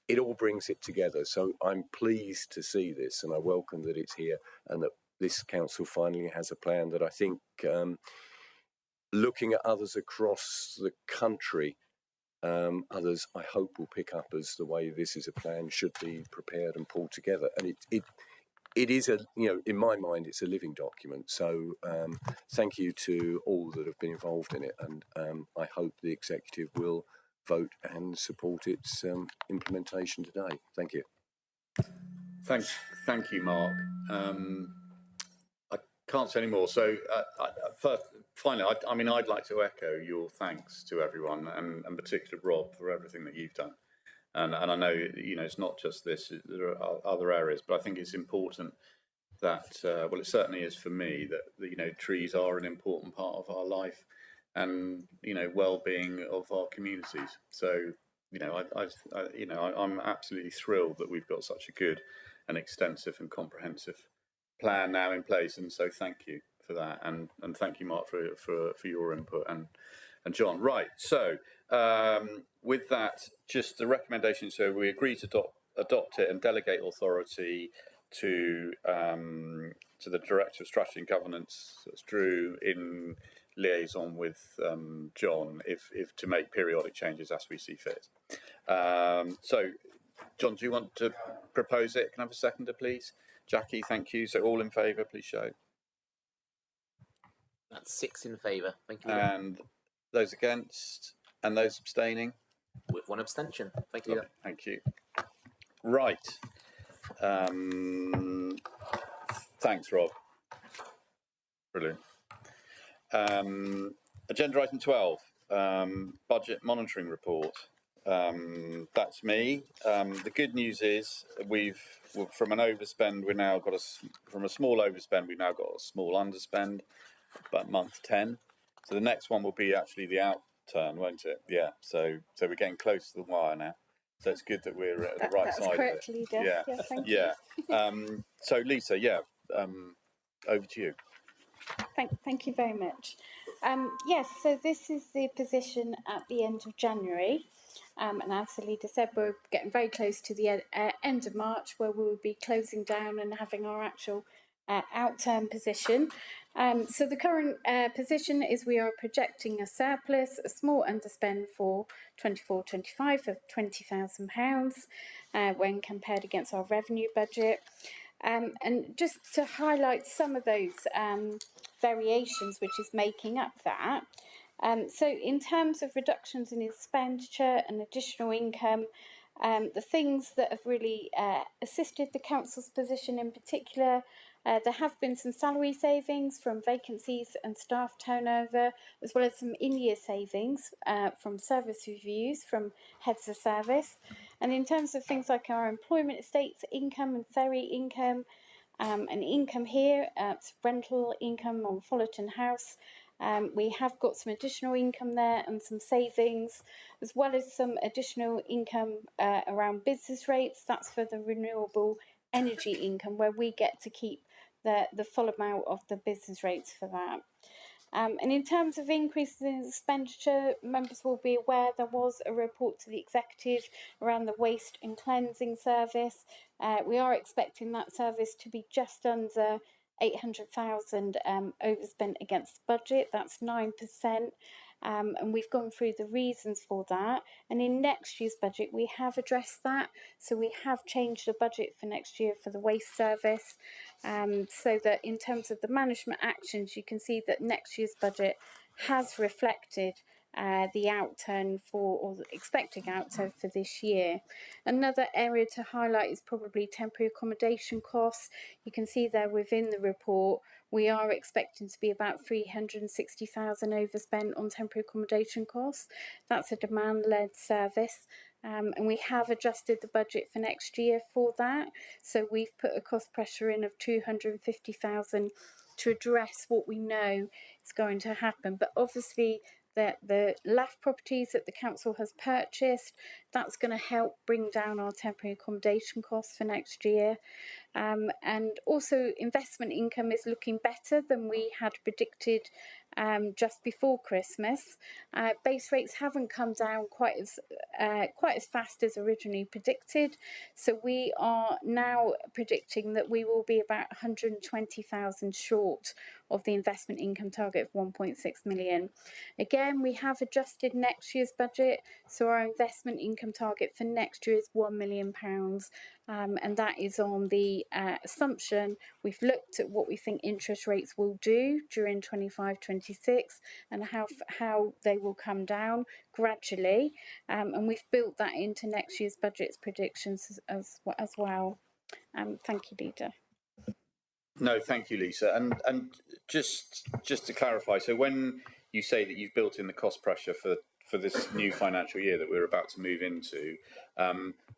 It all brings it together. So I'm pleased to see this, and I welcome that it's here and that this council finally has a plan that I think, looking at others across the country, others I hope will pick up as the way this is a plan should be prepared and pulled together. And it is in my mind, it's a living document. So thank you to all that have been involved in it, and I hope the executive will vote and support its implementation today. Thank you. Thank you, Mark. I can't say any more. So finally, I'd like to echo your thanks to everyone, and particularly Rob, for everything that you've done. And I know it's not just this; there are other areas, but I think it's important that it certainly is for me that trees are an important part of our life, and well-being of our communities. So I'm absolutely thrilled that we've got such a good and extensive and comprehensive plan now in place, and so thank you for that, and thank you, Mark, for your input, and John. Right, so with that, just the recommendation. So we agree to adopt it and delegate authority to the Director of Strategy and Governance, that's Drew, in liaison with John, if to make periodic changes as we see fit. So, John, do you want to propose it? Can I have a seconder, please? Jackie, thank you. So all in favour, please show. That's 6 in favour. Thank you. And those against, and those abstaining? With 1 abstention. Thank you. Thank you. Right. Thanks, Rob. Brilliant. Agenda item 12, budget monitoring report. That's me. The good news is from an overspend, we've now got from a small overspend, we've now got a small underspend, but month 10. So the next one will be actually the outturn, won't it? Yeah. So we're getting close to the wire now. So it's good that we're at the right side correct, of it. Leader. Yeah. Thank you. So Lisa, over to you. Thank you very much. Yes, so this is the position at the end of January. And as the leader said, we're getting very close to the end of March, where we will be closing down and having our actual outturn position. So the current position is we are projecting a surplus, a small underspend for 24-25 of £20,000 when compared against our revenue budget. And just to highlight some of those variations which is making up that. So in terms of reductions in expenditure and additional income, the things that have really assisted the council's position in particular, there have been some salary savings from vacancies and staff turnover, as well as some in-year savings from service reviews from heads of service. And in terms of things like our employment estates income and ferry income, and income here, rental income on Fullerton House, we have got some additional income there and some savings, as well as some additional income around business rates. That's for the renewable energy income, where we get to keep the full amount of the business rates for that. And in terms of increases in expenditure, members will be aware there was a report to the executive around the waste and cleansing service. We are expecting that service to be just under 800,000 overspent against the budget. That's 9%. And we've gone through the reasons for that. And in next year's budget, we have addressed that. So we have changed the budget for next year for the waste service. So that in terms of the management actions, you can see that next year's budget has reflected the outturn for, or the expected outturn for this year. Another area to highlight is probably temporary accommodation costs. You can see there within the report, we are expecting to be about 360,000 overspent on temporary accommodation costs. That's a demand-led service. And we have adjusted the budget for next year for that. So we've put a cost pressure in of 250,000 to address what we know is going to happen. But obviously, the LAF properties that the council has purchased, that's going to help bring down our temporary accommodation costs for next year. And also investment income is looking better than we had predicted just before Christmas. Base rates haven't come down quite as fast as originally predicted. So we are now predicting that we will be about 120,000 short of the investment income target of 1.6 million. Again, we have adjusted next year's budget, so our investment income target for next year is £1 million. And that is on the assumption we've looked at what we think interest rates will do during 25-26 and how they will come down gradually. And we've built that into next year's budget's predictions as well. Thank you, Leader. No, thank you, Lisa. And just to clarify, so when you say that you've built in the cost pressure for this new financial year that we're about to move into,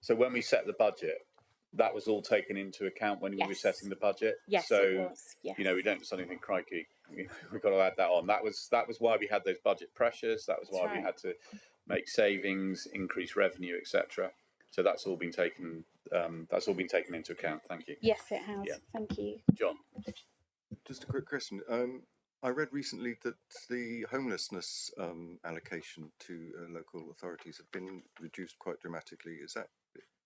so when we set the budget, that was all taken into account when we were setting the budget. Yes, so, it was. Yes. You know, we don't suddenly think, crikey, we've got to add that on. That was why we had those budget pressures. That was why we had to make savings, increase revenue, etc. So that's all been taken. That's all been taken into account. Thank you. Yes, it has. Yeah. Thank you, John. Just a quick question. I read recently that the homelessness allocation to local authorities have been reduced quite dramatically. Is that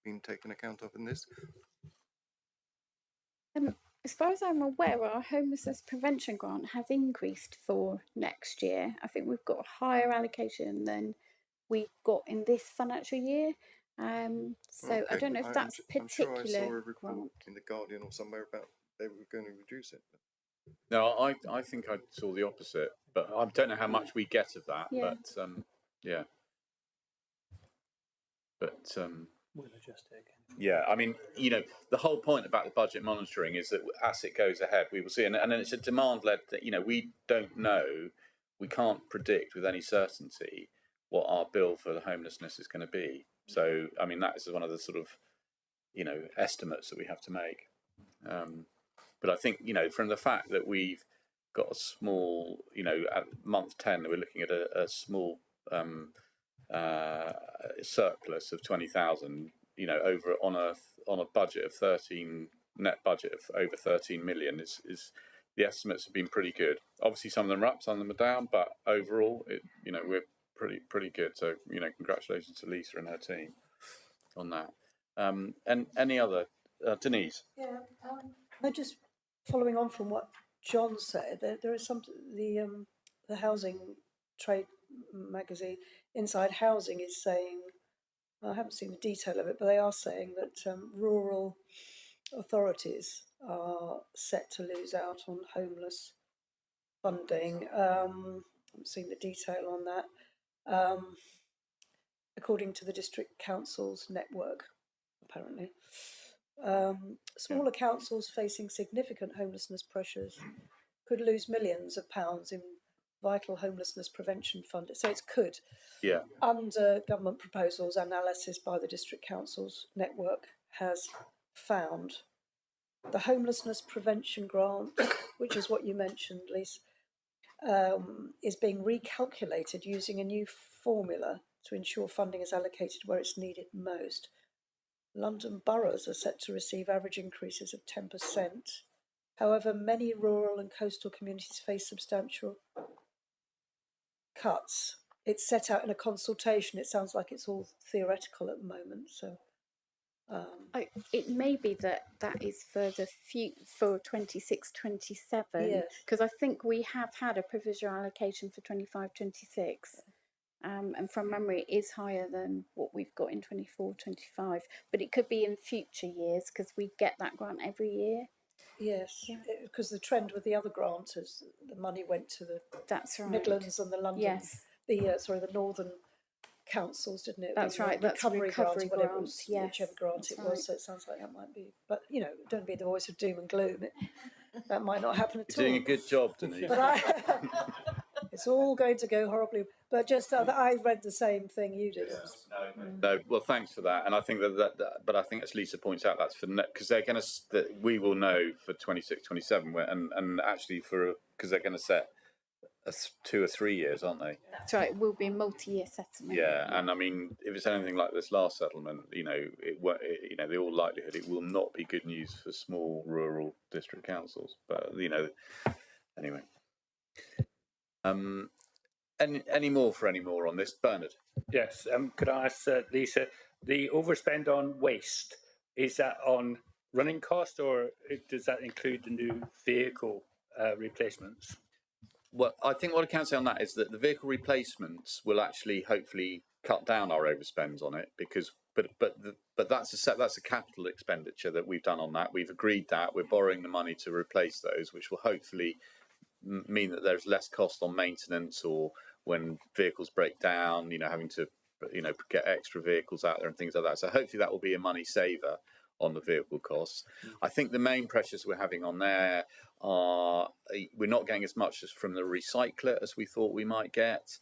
been taken account of in this? As far as I'm aware, our homelessness prevention grant has increased for next year. I think we've got a higher allocation than we got in this financial year. So okay. I don't know if that's particular. I'm sure I saw a report in the Guardian or somewhere about they were going to reduce it. No, I think I saw the opposite, but I don't know how much we get of that. Yeah. But yeah. But we'll adjust it again. Yeah, I mean, you know, the whole point about the budget monitoring is that as it goes ahead, we will see, and then it's a demand-led. You know, we don't know, we can't predict with any certainty what our bill for the homelessness is going to be. So, I mean, that is one of the sort of, you know, estimates that we have to make. But I think, you know, from the fact that we've got a small, you know, at month 10, we're looking at a small surplus of 20,000. You know, over on a budget of 13, net budget of over 13 million is the estimates have been pretty good. Obviously, some of them are up, some of them are down, but overall, you know, pretty good. So congratulations to Lisa and her team on that. And any other, Denise? Yeah, just following on from what John said, there is the housing trade magazine Inside Housing is saying, I haven't seen the detail of it, but they are saying that rural authorities are set to lose out on homeless funding. I haven't seen the detail on that. According to the district council's network, apparently. Smaller councils facing significant homelessness pressures could lose millions of pounds in vital homelessness prevention fund. So it's could. Yeah. Under government proposals, analysis by the district council's network has found the homelessness prevention grant, which is what you mentioned, Lisa, is being recalculated using a new formula to ensure funding is allocated where it's needed most. London boroughs are set to receive average increases of 10%. However, many rural and coastal communities face substantial cuts. It's set out in a consultation. It sounds like it's all theoretical at the moment. So, it may be that is for for 26-27. Yes. Because I think we have had a provisional allocation for 25-26. And from memory, it is higher than what we've got in 24-25. But it could be in future years because we get that grant every year. Yes, because the trend with the other grants is the money went to the Midlands and the London, the northern councils, didn't it? That's right. That's recovery grants, whatever grants, whichever grant it was. So it sounds like that might be, but don't be the voice of doom and gloom. That might not happen at all. You're doing a good job, Denise. But it's all going to go horribly. But just I read the same thing you did. No, well, thanks for that. And I think but I think as Lisa points out, that's for because they're going to we will know for 26-27, and actually because they're going to set 2 or 3 years, aren't they? That's right. It will be a multi-year settlement. Yeah, and I mean, if it's anything like this last settlement, the all likelihood it will not be good news for small rural district councils. But anyway. Any more on this, Bernard? Yes. Could I ask Lisa, the overspend on waste, is that on running cost or does that include the new vehicle replacements? Well, I think what I can say on that is that the vehicle replacements will actually hopefully cut down our overspends on it because, but that's a capital expenditure that we've done on that. We've agreed that we're borrowing the money to replace those, which will hopefully mean that there's less cost on maintenance or when vehicles break down, having to, get extra vehicles out there and things like that. So hopefully that will be a money saver on the vehicle costs. I think the main pressures we're having on there are we're not getting as much as from the recycler as we thought we might get.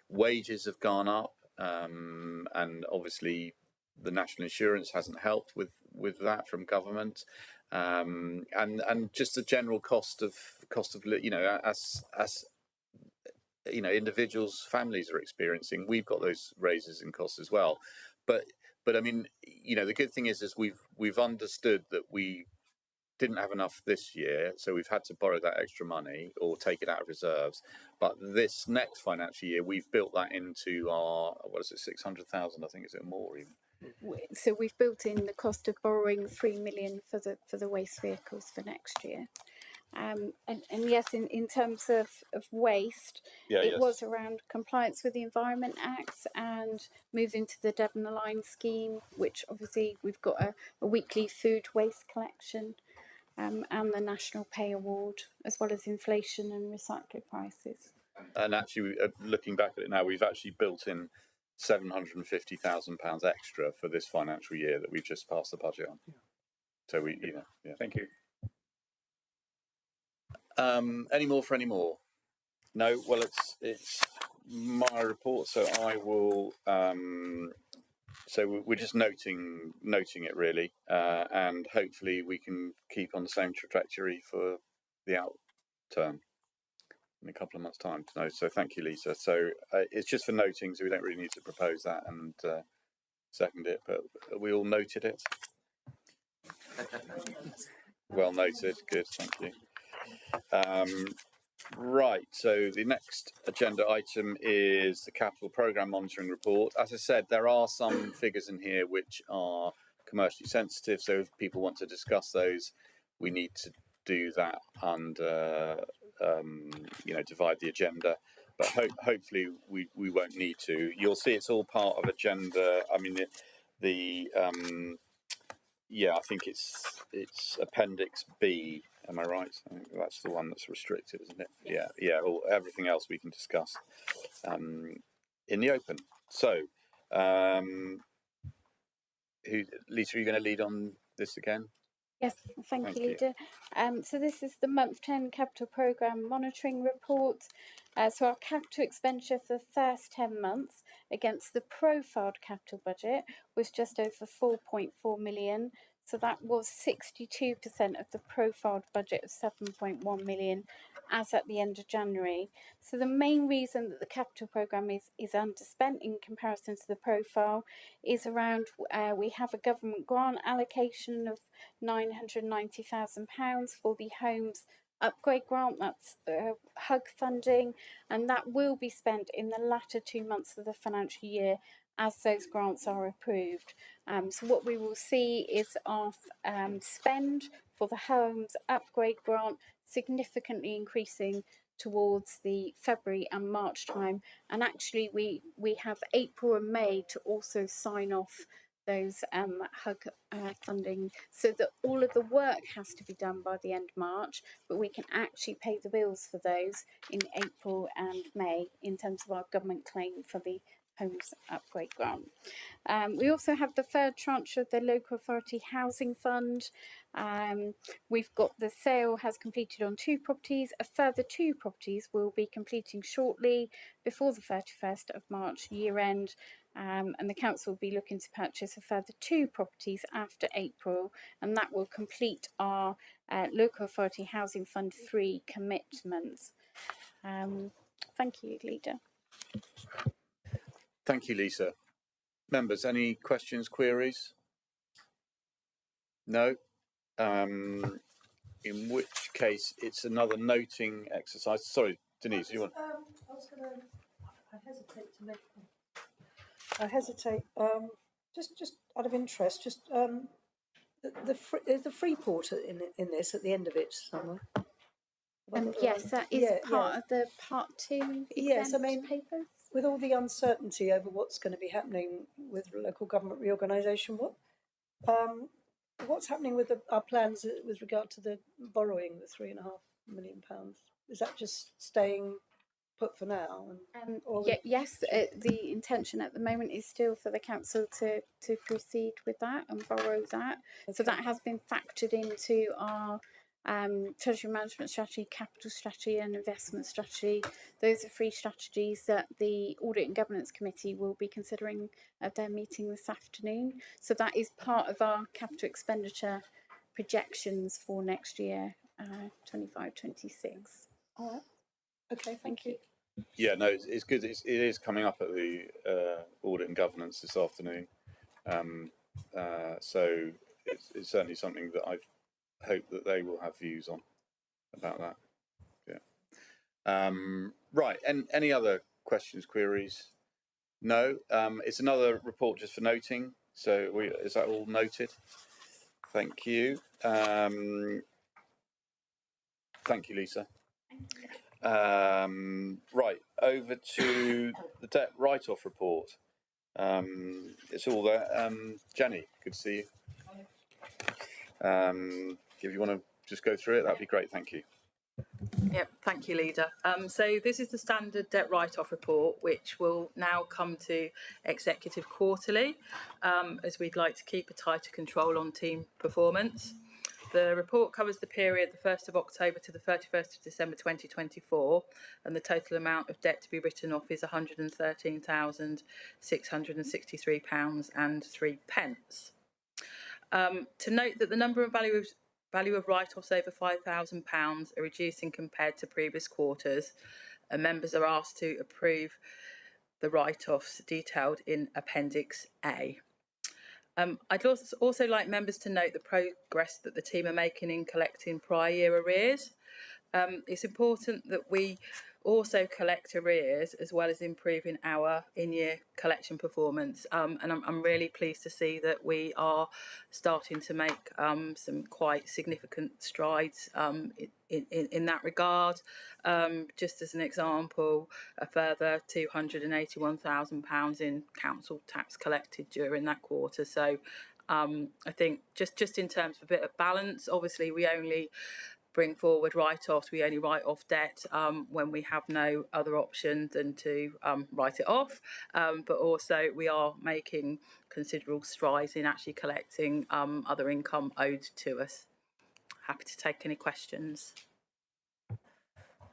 Wages have gone up, and obviously the national insurance hasn't helped with that from government. And just the general cost of as individuals, families are experiencing, we've got those raises in costs as well. But I mean, the good thing is we've understood that we didn't have enough this year, so we've had to borrow that extra money or take it out of reserves. But this next financial year, we've built that into our 600,000, I think, is it more even? So we've built in the cost of borrowing 3 million for the waste vehicles for next year. And yes, in terms of waste, it was around compliance with the Environment Act and moving to the Devon Line scheme, which obviously we've got a weekly food waste collection and the National Pay Award, as well as inflation and recycling prices. And actually, looking back at it now, we've actually built in £750,000 extra for this financial year that we've just passed the budget on. So Thank you. Any more? No. Well, it's my report, so I will. So we're just noting it really, and hopefully we can keep on the same trajectory for the outturn in a couple of months' time. So thank you, Lisa. So it's just for noting, so we don't really need to propose that and second it, but we all noted it. Well noted. Good. Thank you. Right, so the next agenda item is the capital programme monitoring report. As I said, there are some figures in here which are commercially sensitive, so if people want to discuss those, we need to do that and divide the agenda. But hopefully we won't need to. You'll see it's all part of agenda. I mean, I think it's Appendix B. Am I right? I think that's the one that's restricted, isn't it? Yes. Yeah. Everything else we can discuss in the open. So, Lisa, are you going to lead on this again? Yes, thank you, Leader. So this is the month 10 capital programme monitoring report. So our capital expenditure for the first 10 months against the profiled capital budget was just over 4.4 million. So that was 62% of the profiled budget of 7.1 million as at the end of January. So the main reason that the capital programme is underspent in comparison to the profile is around we have a government grant allocation of £990,000 for the homes upgrade grant, that's HUG funding, and that will be spent in the latter 2 months of the financial year as those grants are approved. So what we will see is our spend for the homes upgrade grant significantly increasing towards the February and March time, and actually we have April and May to also sign off those HUG funding, so that all of the work has to be done by the end of March, but we can actually pay the bills for those in April and May in terms of our government claim for the homes upgrade grant. We also have the third tranche of the local authority housing fund. We've got the sale has completed on 2 properties. A further 2 properties will be completing shortly before the 31st of March year end. And the council will be looking to purchase a further 2 properties after April, and that will complete our local authority housing fund 3 commitments. Thank you, Leader. Thank you, Lisa. Members, any questions, queries? No? In which case, it's another noting exercise. Sorry, Denise, you want? I hesitate. Just out of interest, is the free port in this at the end of it somewhere? Yes, that is part of the part 2 exempt papers. With all the uncertainty over what's going to be happening with local government reorganisation, what's happening with our plans with regard to the borrowing, the £3.5 million? Is that just staying put for now? Yes, the intention at the moment is still for the council to proceed with that and borrow that. Okay. So that has been factored into our treasury management strategy, capital strategy and investment strategy. Those are 3 strategies that the Audit and Governance Committee will be considering at their meeting this afternoon. So that is part of our capital expenditure projections for next year, 25-26. All right. Okay, thank you. Yeah, no, it's good. It is coming up at the Audit and Governance this afternoon. So it's certainly something that I hope that they will have views on about that. Yeah. Right. And any other questions, queries? No. It's another report just for noting. So is that all noted? Thank you. Thank you, Lisa. Right, over to the debt write-off report. It's all there. Jenny, good to see you. If you want to just go through it, that'd be great. Thank you. Yep, thank you, Leader. So this is the standard debt write-off report, which will now come to executive quarterly, as we'd like to keep a tighter control on team performance. The report covers the period the 1st of October to the 31st of December 2024, and the total amount of debt to be written off is £113,663.03. To note that the number and value of write-offs over £5,000 are reducing compared to previous quarters, and members are asked to approve the write-offs detailed in Appendix A. I'd also like members to note the progress that the team are making in collecting prior year arrears. It's important that we also collect arrears as well as improving our in-year collection performance. And I'm really pleased to see that we are starting to make some quite significant strides in that regard. Just as an example, a further £281,000 in council tax collected during that quarter. So I think just in terms of a bit of balance, obviously we only bring forward write-offs. We only write off debt when we have no other option than to write it off. But also we are making considerable strides in actually collecting other income owed to us. Happy to take any questions.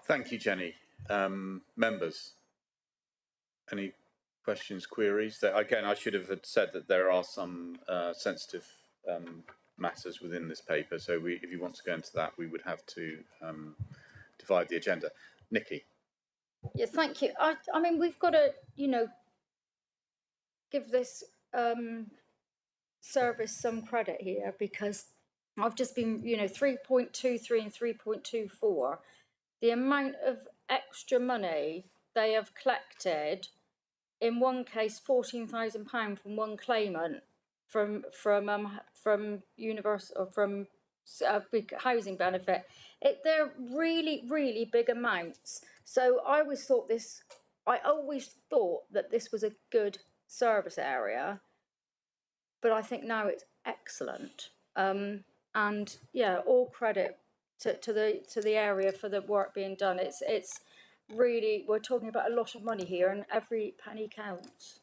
Thank you, Jenny. Members, any questions, queries? Again, I should have said that there are some sensitive matters within this paper, so if you want to go into that, we would have to divide the agenda. Nikki. Yeah, thank you. I mean, we've got to, give this service some credit here, because I've just been, 3.23 and 3.24. The amount of extra money they have collected, in one case, £14,000 from one claimant from universal, from big housing benefit. They're really, really big amounts. So I always thought that this was a good service area, but I think now it's excellent. And yeah, all credit to the area for the work being done. It's really, we're talking about a lot of money here, and every penny counts.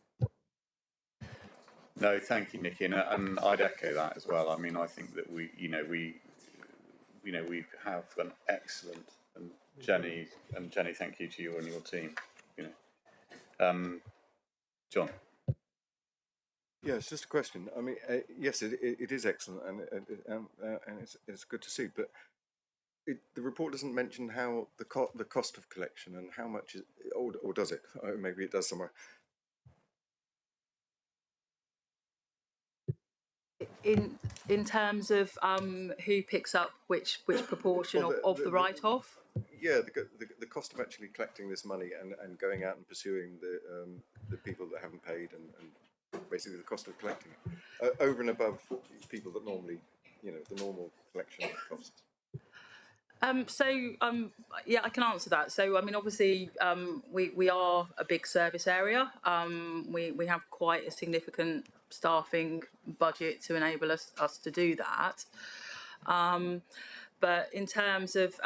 No, thank you, Nikki, and I'd echo that as well. I mean, I think that we have an excellent, and Jenny, thank you to you and your team. John. Yeah, it's just a question. I mean, yes, it is excellent, and it's good to see. But the report doesn't mention how the cost of collection and how much is, or does it? Maybe it does somewhere. In terms of who picks up which proportion of the write-off? Yeah, the cost of actually collecting this money and going out and pursuing the people that haven't paid, and basically the cost of collecting it over and above people that normally, the normal collection costs. Yeah, I can answer that. So, I mean, obviously, we are a big service area. We have quite a significant staffing budget to enable us to do that. But in terms of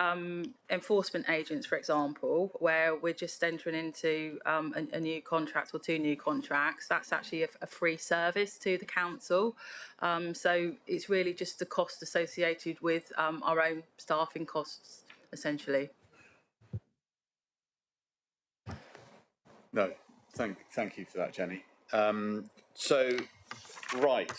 enforcement agents, for example, where we're just entering into a new contract or two new contracts, that's actually a free service to the council. So it's really just the cost associated with our own staffing costs, essentially. No, thank you for that, Jenny. Right,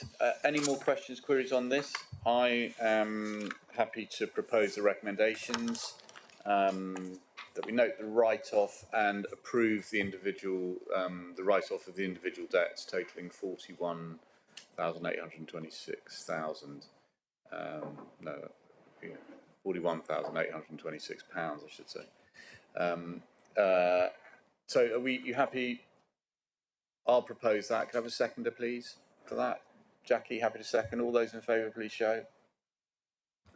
any more questions, queries on this? I am happy to propose the recommendations, that we note the write-off and approve the individual, the write-off of the individual debts totalling £41,826,000. £41,826, I should say. So are you happy? I'll propose that. Can I have a seconder, please, for that? Jackie, happy to second. All those in favour, please show.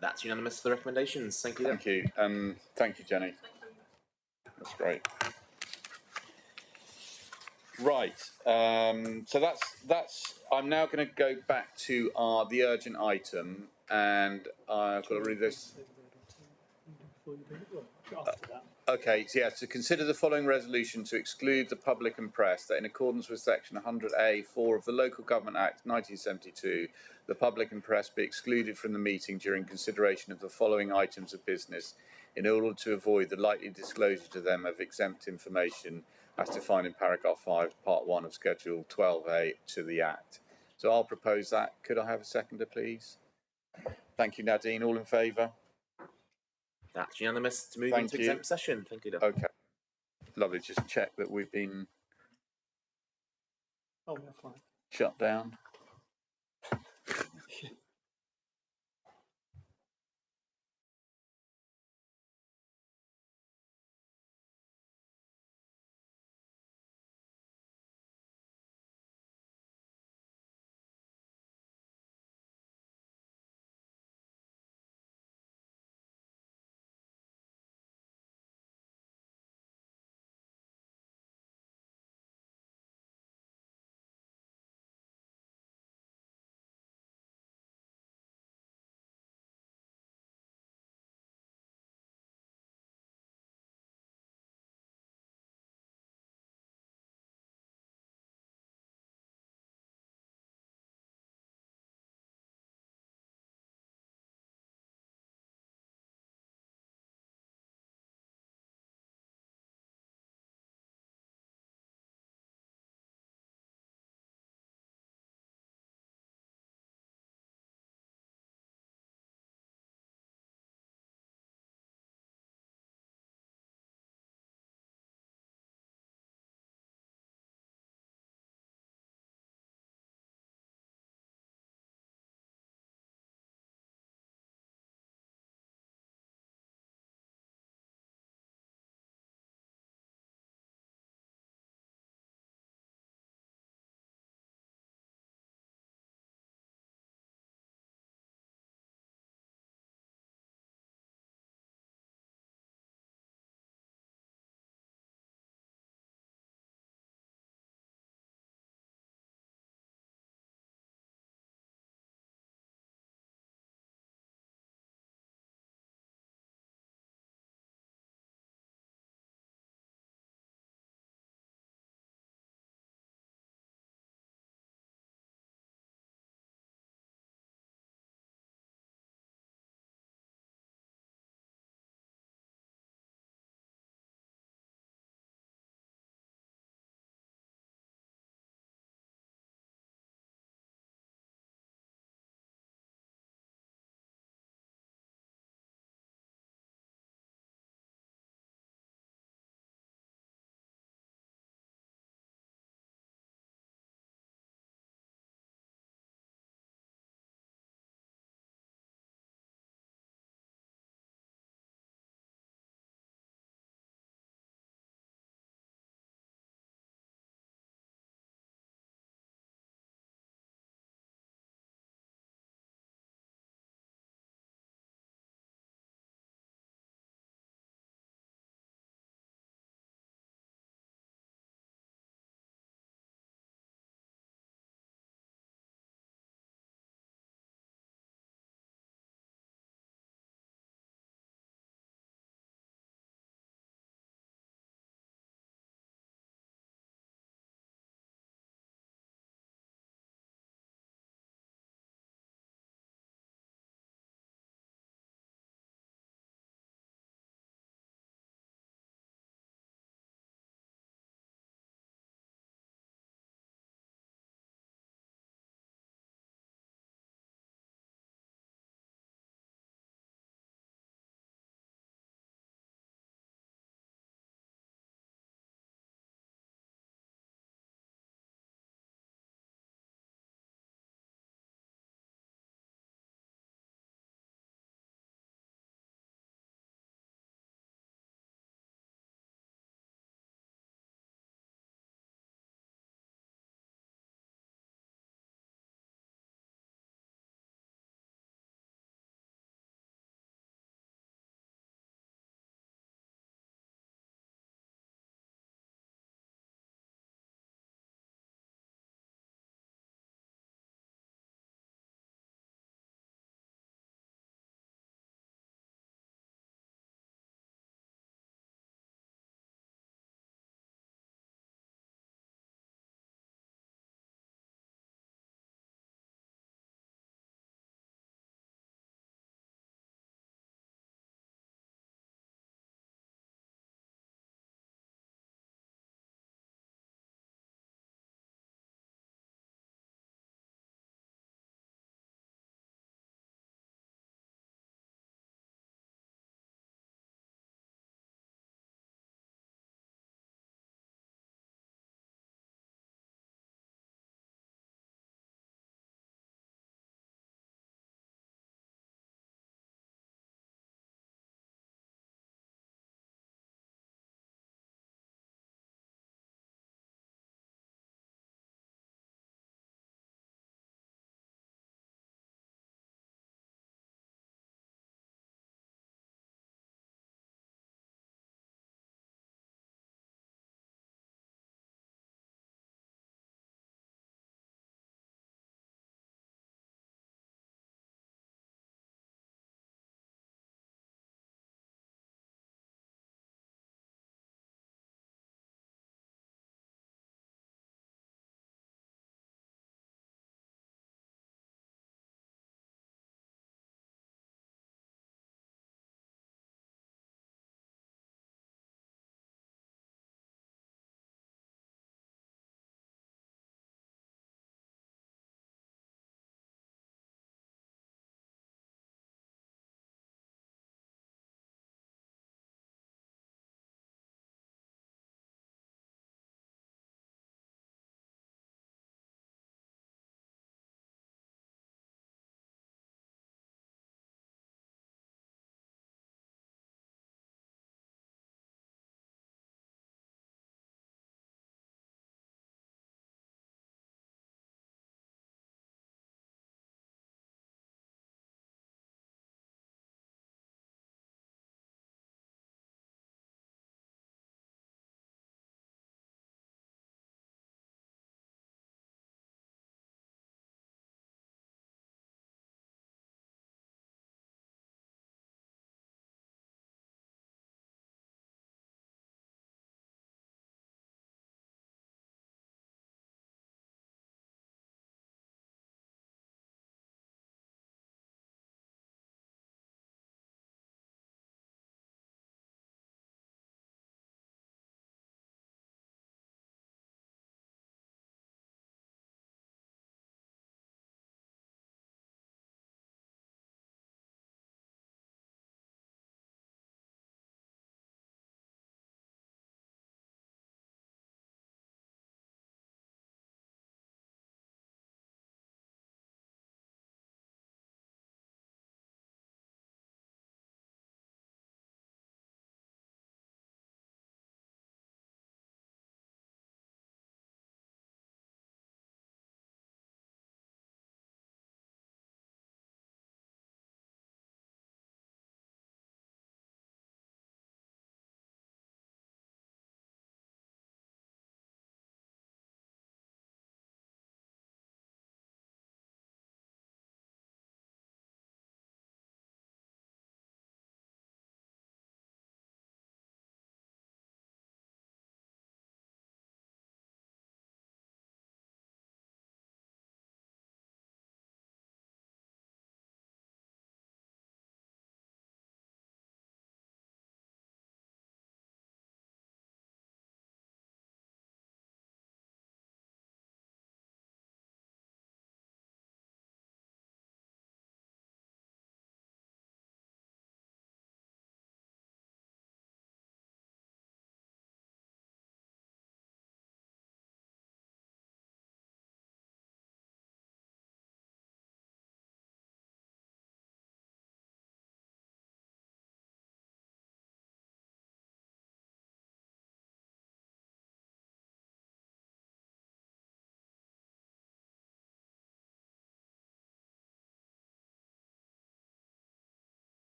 That's unanimous for the recommendations. Thank you. Thank you. Thank you, Jenny. That's great. Right. So that's. I'm now going to go back to the urgent item, and I've got to read this. Okay, so to consider the following resolution to exclude the public and press, that in accordance with section 100A(4) of the Local Government Act 1972, the public and press be excluded from the meeting during consideration of the following items of business in order to avoid the likely disclosure to them of exempt information as defined in paragraph 5, part 1 of schedule 12A to the Act. So I'll propose that. Could I have a seconder, please? Thank you, Nadine. All in favour? That's unanimous to move into exempt session. Thank you, Doug. Okay. Lovely. Just check that we've been we're fine. shut down.